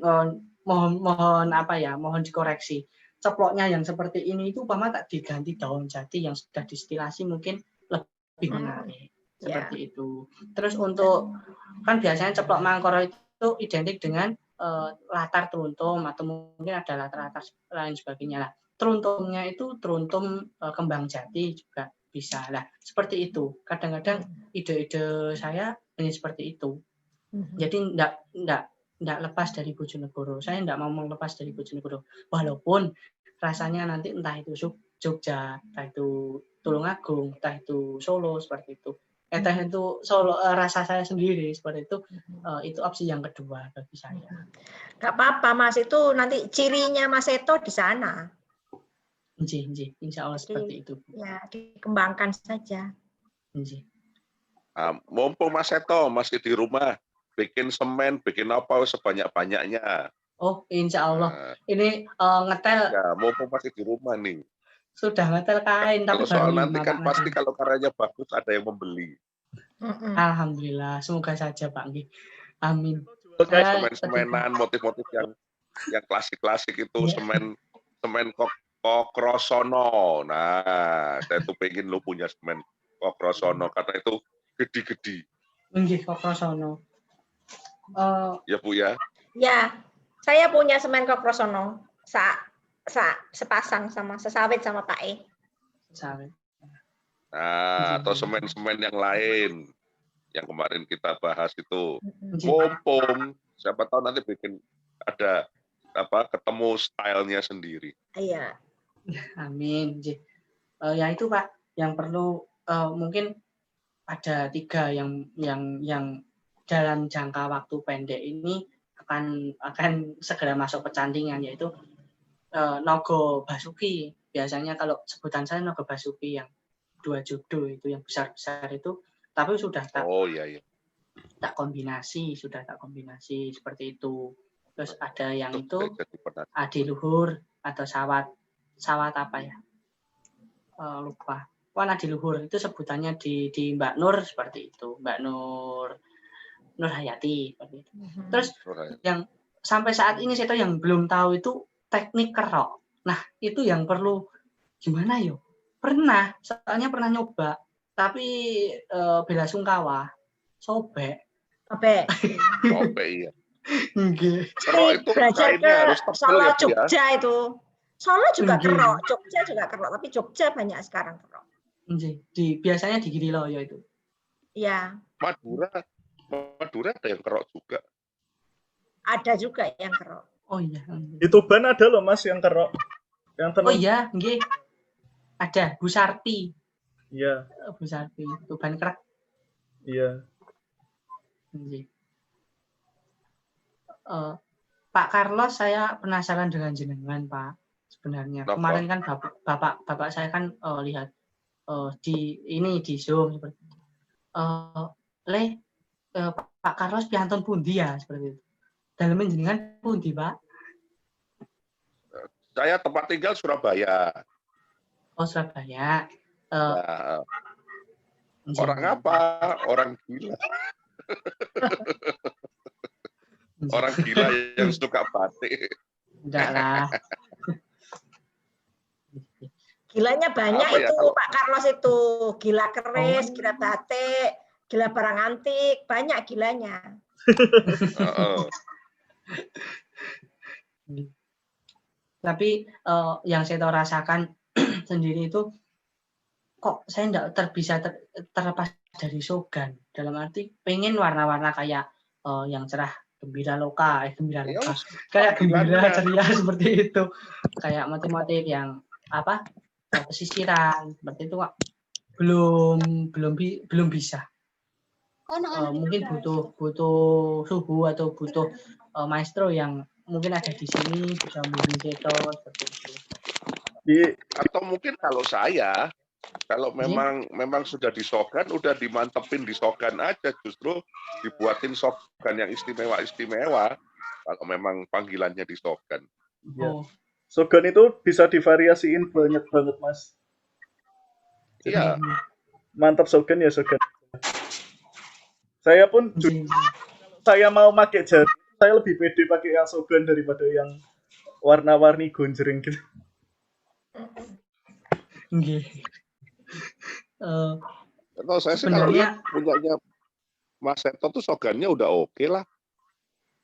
mohon dikoreksi. Ceploknya yang seperti ini itu upama tak diganti daun jati yang sudah distilasi mungkin lebih menarik. Seperti itu. Terus untuk kan biasanya ceplok Mangkoro itu identik dengan latar teruntum atau mungkin ada latar-latar lain sebagainya lah. Teruntungnya itu teruntum kembang jati juga bisa lah. Seperti itu. Kadang-kadang ide-ide saya hanya seperti itu. Jadi enggak lepas dari Bojonegoro. Saya enggak mau melepas dari Bojonegoro. Walaupun rasanya nanti entah itu Jogja, entah itu Tulungagung, entah itu Solo seperti itu. Entah itu Solo rasa saya sendiri seperti itu opsi yang kedua bagi saya. Enggak apa-apa Mas, itu nanti cirinya Mas Seto di sana. Insya Allah seperti itu. Ya, dikembangkan saja. Mumpung Mas Seto masih di rumah, bikin semen, bikin apa sebanyak-banyaknya. Oh, insya Allah. Ini ngetel. Ya, mumpung masih di rumah nih. Sudah ngetel kain. Kalau tapi soal baru nanti kan pasti kalau karyanya bagus ada yang membeli. Alhamdulillah, semoga saja Pak Nggih. Amin. Semen-semenan, motif-motif yang klasik-klasik itu, semen Kokrosono. Nah, saya tuh pengen lo punya semen Kokrosono karena itu gede-gede. Nggih, Kokrosono. Ya Bu ya. Ya, saya punya semen Kokrosono. Sepasang sama sesawit sama Pak E. Sesawit. Nah, atau semen-semen yang lain yang kemarin kita bahas itu. Mumpung siapa tahu nanti bikin ada ketemu stylenya sendiri. Iya. Amin. Ya itu Pak, yang perlu mungkin ada 3 yang dalam jangka waktu pendek ini akan segera masuk pecantingan, yaitu Nogo Basuki. Biasanya kalau sebutan saya Nogo Basuki yang 2 jodoh itu yang besar-besar itu, tapi sudah tak kombinasi seperti itu. Terus ada yang itu adiluhur atau sawat apa ya? Lupa. Adiluhur itu sebutannya di Mbak Nur seperti itu, Mbak Nur Hayati seperti itu. Terus yang sampai saat ini saya tahu yang belum tahu itu teknik kerok. Nah, itu yang perlu gimana yo? Soalnya pernah nyoba, tapi bela sungkawa, sobek iya. Kerok itu belajar ke Solo, Jogja itu. Solo juga kerok, Jogja juga kerok, tapi Jogja banyak sekarang kerok. Biasanya di Giriloyo itu. Iya. Madura ada yang kerok juga. Ada juga yang kerok. Oh iya. Di Tuban ada loh Mas yang kerok. Oh iya, nggih. Ada Bu Sarti. Iya. Bu Sarti, Tuban Krek. Iya. Pak Carlos, saya penasaran dengan jenengan Pak. Sebenarnya kemarin kan bapak saya kan lihat di Zoom seperti itu. Pak Carlos piantun pundi ya seperti itu. Dalam jenengan pundi Pak? Saya tempat tinggal Surabaya. Oh, Surabaya. Nah, orang apa? Orang gila. Orang gila yang suka batik. Enggak lah. Gilanya banyak Apa ya, itu kalau- Pak Carlos itu. Gila keris, gila batik, gila barang antik, banyak gilanya. Tapi yang saya tahu rasakan sendiri itu kok saya enggak bisa terlepas dari Shogun. Dalam arti pengen warna-warna kayak yang cerah, gembira loka, kayak gembira ceria seperti itu. Kayak motif-motif yang apa? Pesisiran seperti itu kok belum bisa. Mungkin butuh suhu atau butuh maestro yang mungkin ada di sini bisa membimbing Seto seperti itu. Atau mungkin kalau memang sudah di Shogun, udah dimantepin di Shogun aja, justru dibuatin Shogun yang istimewa. Kalau memang panggilannya di Shogun. Oh. Shogun itu bisa divariasiin banyak banget, Mas. Iya. Mantap Shogun ya Shogun. Saya pun saya mau pakai jari, saya lebih pede pakai yang Shogun daripada yang warna-warni gonjreng gitu. Nggih. Saya sih kalau lihat punyanya Mas Seto tuh Shogun-nya udah oke lah.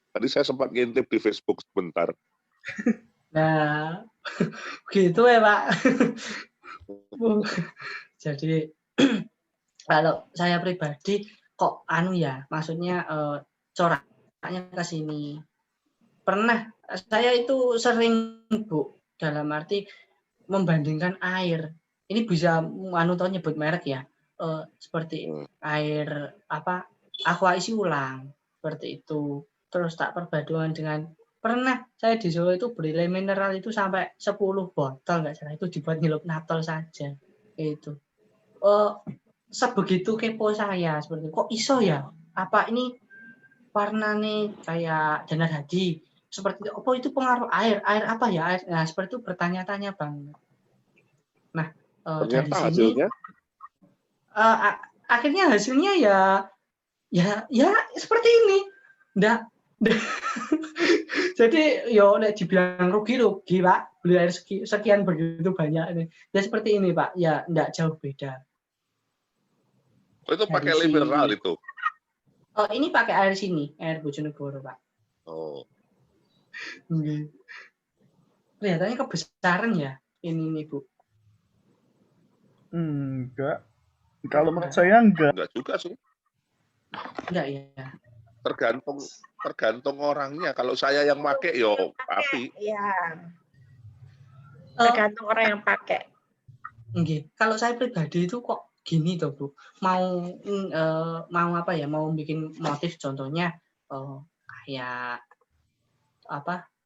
Tadi saya sempat ngintip di Facebook sebentar. Nah, gitu ya Pak. Jadi kalau saya pribadi kok maksudnya coraknya ke sini. Pernah saya itu sering Bu, dalam arti membandingkan air. Ini bisa nyebut merek ya. Seperti air aqua isi ulang seperti itu. Terus tak perpaduan dengan pernah saya di Solo itu beli air mineral itu sampai 10 botol nggak salah, itu dibuat ngilup natol saja itu. Sebegitu kepo saya seperti kok iso ya? Apa ini warnanya kayak Janar Hadi seperti apa itu pengaruh air apa ya air? Nah seperti itu bertanya-tanya Bang. Nah dari sini hasilnya? Akhirnya hasilnya ya seperti ini. Nggak. Jadi nek dibilang rugi Pak, beli air sekian begitu banyak ini. Ya seperti ini Pak, ya enggak jauh beda. Itu pakai air mineral itu? Oh, ini pakai air sini, air Bojonegoro Pak. Oh. Kelihatannya kebesaran ya ini Bu. Enggak. Kalau menurut saya enggak. Enggak juga sih. Enggak ya. Tergantung orangnya. Kalau saya yang pakai api. Iya. Tergantung orang yang pakai. Nggih. Kalau saya pribadi itu kok gini tuh Bu. Mau bikin motif contohnya kayak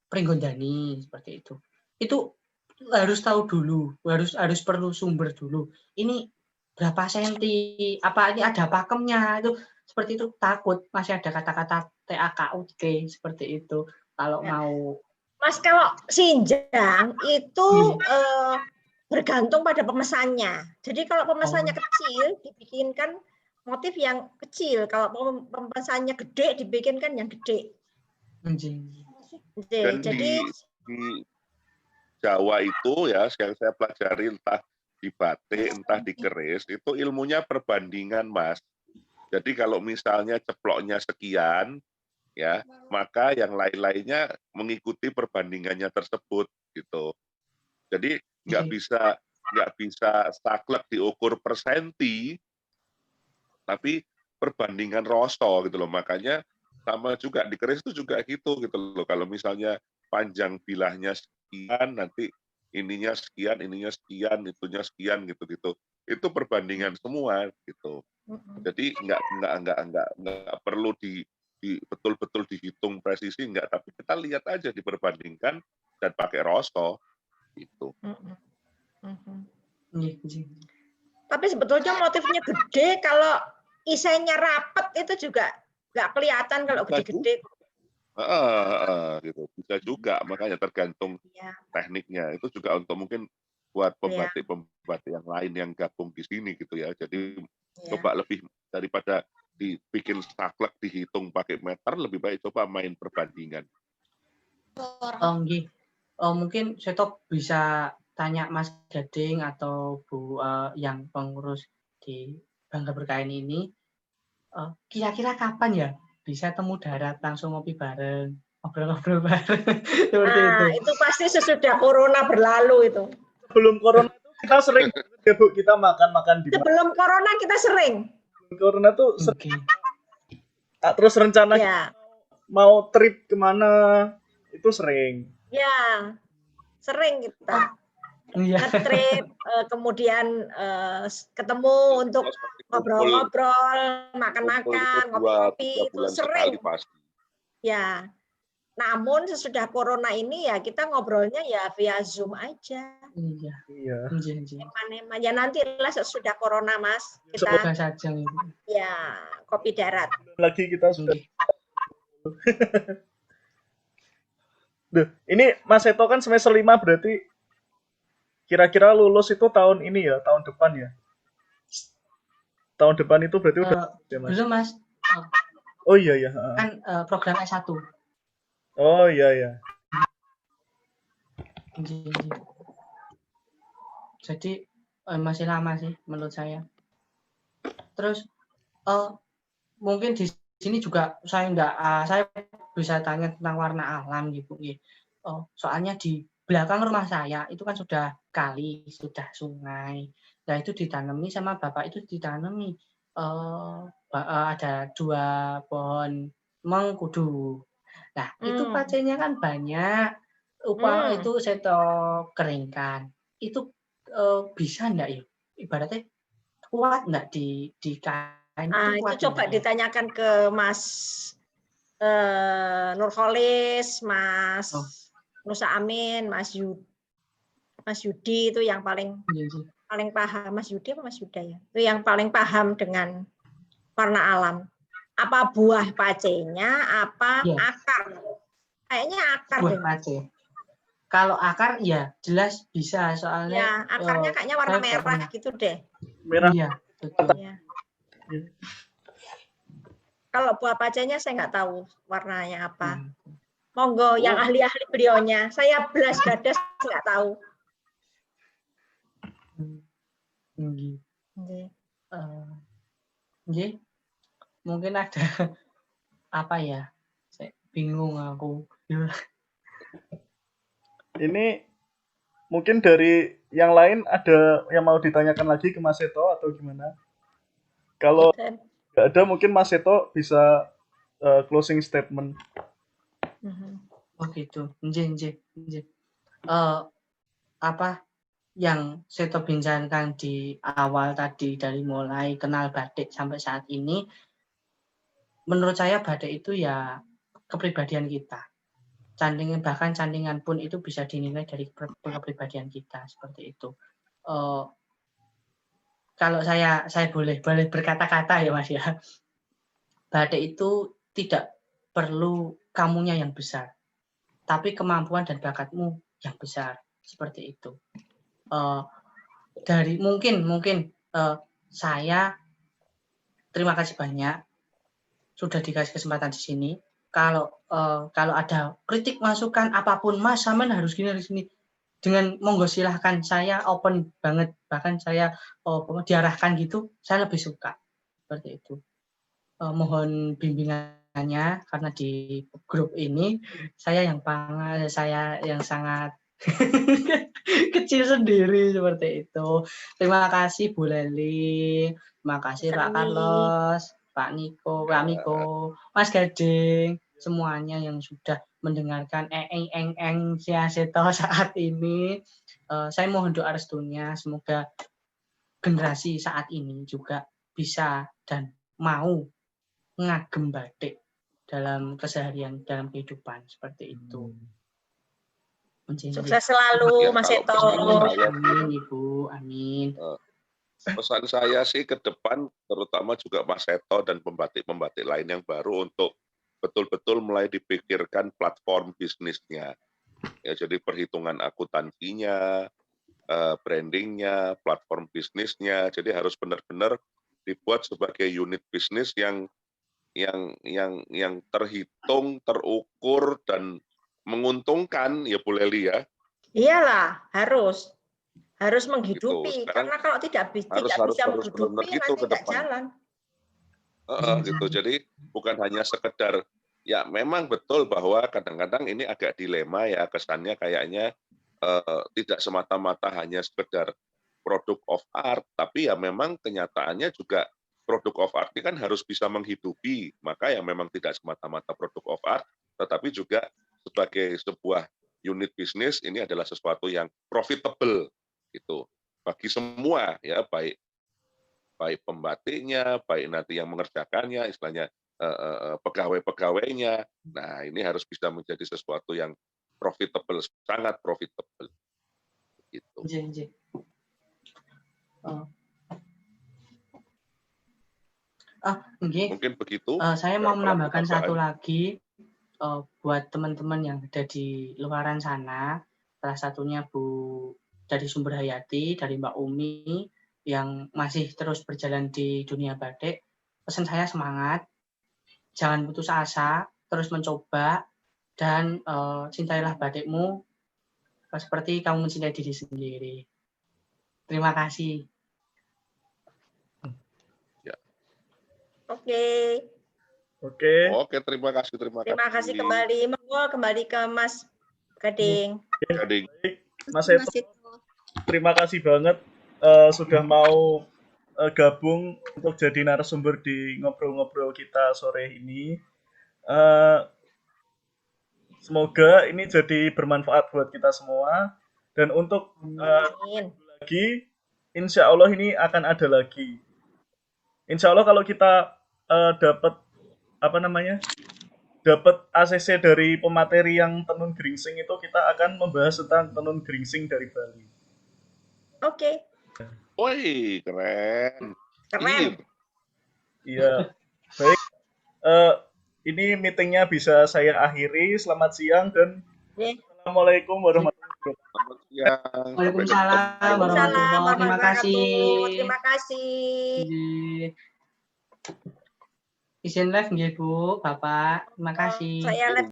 Pringgondani seperti itu. Itu harus tahu dulu, harus perlu sumber dulu. Ini berapa senti? Apa ini ada pakemnya itu? Seperti itu, takut masih ada kata-kata TAKUT seperti itu kalau mau. Mas, kalau sinjang itu bergantung pada pemesannya. Jadi kalau pemesannya kecil dibikinkan motif yang kecil, kalau pemesannya gede dibikinkan yang gede. Dan jadi di Jawa itu ya yang saya pelajari entah di batik entah di keris itu ilmunya perbandingan Mas. Jadi kalau misalnya ceploknya sekian, ya maka yang lain-lainnya mengikuti perbandingannya tersebut gitu. Jadi nggak bisa saklek diukur persenti, tapi perbandingan rosto gitu loh. Makanya sama juga di keris itu juga gitu loh. Kalau misalnya panjang bilahnya sekian, nanti ininya sekian, itunya sekian gitu. Itu perbandingan semua gitu. Jadi nggak perlu betul-betul dihitung presisi tapi kita lihat aja diperbandingkan dan pakai rosto gitu. Tapi sebetulnya motifnya gede, kalau isainya rapet itu juga nggak kelihatan kalau gede-gede. Gitu bisa juga, makanya tergantung tekniknya. Itu juga untuk mungkin buat pembatik-pembatik yang lain yang gabung di sini gitu ya. Jadi coba lebih daripada dibikin saklek dihitung pakai meter, lebih baik coba main perbandingan. Mungkin Seto bisa tanya Mas Gading atau Bu yang pengurus di Bangga Berkain ini, kira-kira kapan ya bisa temu darat langsung ngopi bareng, ngobrol-ngobrol bareng seperti itu. Itu pasti sesudah corona berlalu itu. Sebelum corona itu kita sering ya Bu, kita makan-makan di Sebelum corona kita sering. Sebelum corona tuh sering. Terus rencana mau trip kemana itu sering. Ya, sering kita. Nge-trip, kemudian ketemu untuk ngobrol-ngobrol, makan-makan, ngopi-ngopi, itu sering. Ya, namun sesudah corona ini ya kita ngobrolnya ya via Zoom aja. Iya. Ya nantilah sesudah corona Mas. Kita saja. Ya, kopi darat. Lagi kita sudah. Duh, ini Mas Seto kan semester 5 berarti kira-kira lulus itu tahun ini ya, tahun depan ya? Tahun depan itu berarti udah ya, Mas? Belum, Mas. Oh iya ya. Kan program S1. Oh iya ya. Jadi masih lama sih menurut saya. Terus mungkin di sini juga saya bisa tanya tentang warna alam gitu. Soalnya di belakang rumah saya itu kan sudah kali, sudah sungai. Nah itu ditanami sama bapak itu ditanami ada 2 pohon mengkudu. Nah itu pacenya kan banyak. Itu saya keringkan. Itu bisa enggak ya? Ibaratnya kuat enggak di kain? Itu coba ditanyakan ke Mas Nurholis, Mas Nusa Amin, Mas Yudi itu yang paling paham. Mas Yudi apa Mas Yuda ya? Itu yang paling paham dengan warna alam. Apa buah pacenya, apa akar? Kayaknya akar buah pace. Kalau akar ya jelas bisa soalnya. Ya, akarnya kayaknya warna merah gitu deh. Merah. Iya, betul. Ya. Kalau buah pacenya saya nggak tahu warnanya apa. Monggo yang ahli-ahli beliaunya. Saya belas gadas nggak tahu. Mungkin ada apa ya? Saya bingung aku. Ini mungkin dari yang lain ada yang mau ditanyakan lagi ke Mas Seto atau gimana? Kalau nggak ada mungkin Mas Seto bisa closing statement. Oh gitu. Apa yang Seto bincangkan di awal tadi dari mulai kenal batik sampai saat ini, menurut saya batik itu ya kepribadian kita. Bahkan candingan pun itu bisa dinilai dari kepribadian kita seperti itu. Kalau saya boleh berkata-kata ya Mas ya. Batik itu tidak perlu kamunya yang besar, tapi kemampuan dan bakatmu yang besar seperti itu. Dari mungkin saya terima kasih banyak sudah dikasih kesempatan di sini. Kalau ada kritik masukan apapun Mas Samen harus gini dengan monggo silahkan, saya open banget, bahkan saya diarahkan gitu saya lebih suka seperti itu. Mohon bimbingannya karena di grup ini saya yang sangat kecil sendiri seperti itu. Terima kasih Bu Leli, terima kasih Pak Carlos, Pak Niko, Pak Miko, Mas Gading, semuanya yang sudah mendengarkan Seto saat ini. Saya mohon doa restunya, semoga generasi saat ini juga bisa dan mau ngagem batik dalam keseharian, dalam kehidupan seperti itu. Sukses selalu Mas Seto. Amin Ibu, amin. Pesan saya sih ke depan, terutama juga Mas Seto dan pembatik-pembatik lain yang baru, untuk betul-betul mulai dipikirkan platform bisnisnya. Ya, jadi perhitungan akuntansinya, brandingnya, platform bisnisnya. Jadi harus benar-benar dibuat sebagai unit bisnis yang terhitung, terukur dan menguntungkan ya Bu Leli ya. Iyalah, harus menghidupi. Sekarang Karena kalau tidak bisa benar-benar menghidupi gitu nanti ke tidak depan. jalan. Gitu. Jadi bukan hanya sekedar ya memang betul bahwa kadang-kadang ini agak dilema ya, kesannya kayaknya tidak semata-mata hanya sekedar produk of art, tapi ya memang kenyataannya juga produk of art ini kan harus bisa menghidupi. Maka ya memang tidak semata-mata produk of art, tetapi juga sebagai sebuah unit bisnis ini adalah sesuatu yang profitable gitu bagi semua ya, baik pembatiknya, baik nanti yang mengerjakannya, istilahnya pegawai-pegawainya. Nah, ini harus bisa menjadi sesuatu yang profitable, sangat profitable. Gitu. Nggih. Nggih. Mungkin begitu. Saya mau menambahkan satu lagi buat teman-teman yang ada di luaran sana. Salah satunya dari Sumber Hayati, dari Mbak Umi yang masih terus berjalan di dunia batik. Pesan saya semangat, jangan putus asa, terus mencoba, dan cintailah batikmu seperti kamu mencintai diri sendiri. Terima kasih. Ya. Oke, terima kasih. Terima kasih kembali. Monggo kembali ke Mas Gading. Mas Seto, terima kasih banget sudah mau gabung untuk jadi narasumber di ngobrol-ngobrol kita sore ini. Semoga ini jadi bermanfaat buat kita semua. Dan untuk lagi, insya Allah ini akan ada lagi. Insya Allah kalau kita dapat ACC dari pemateri yang tenun geringsing itu, kita akan membahas tentang tenun geringsing dari Bali. Oke. Woi, keren. Iya. Baik. Ini meetingnya bisa saya akhiri. Selamat siang dan Assalamualaikum warahmatullahi wabarakatuh. Selamat siang. Waalaikumsalam warahmatullahi wabarakatuh. Terima kasih. Terima kasih. Izin live nggih Bu, Bapak. Terima kasih. Saya live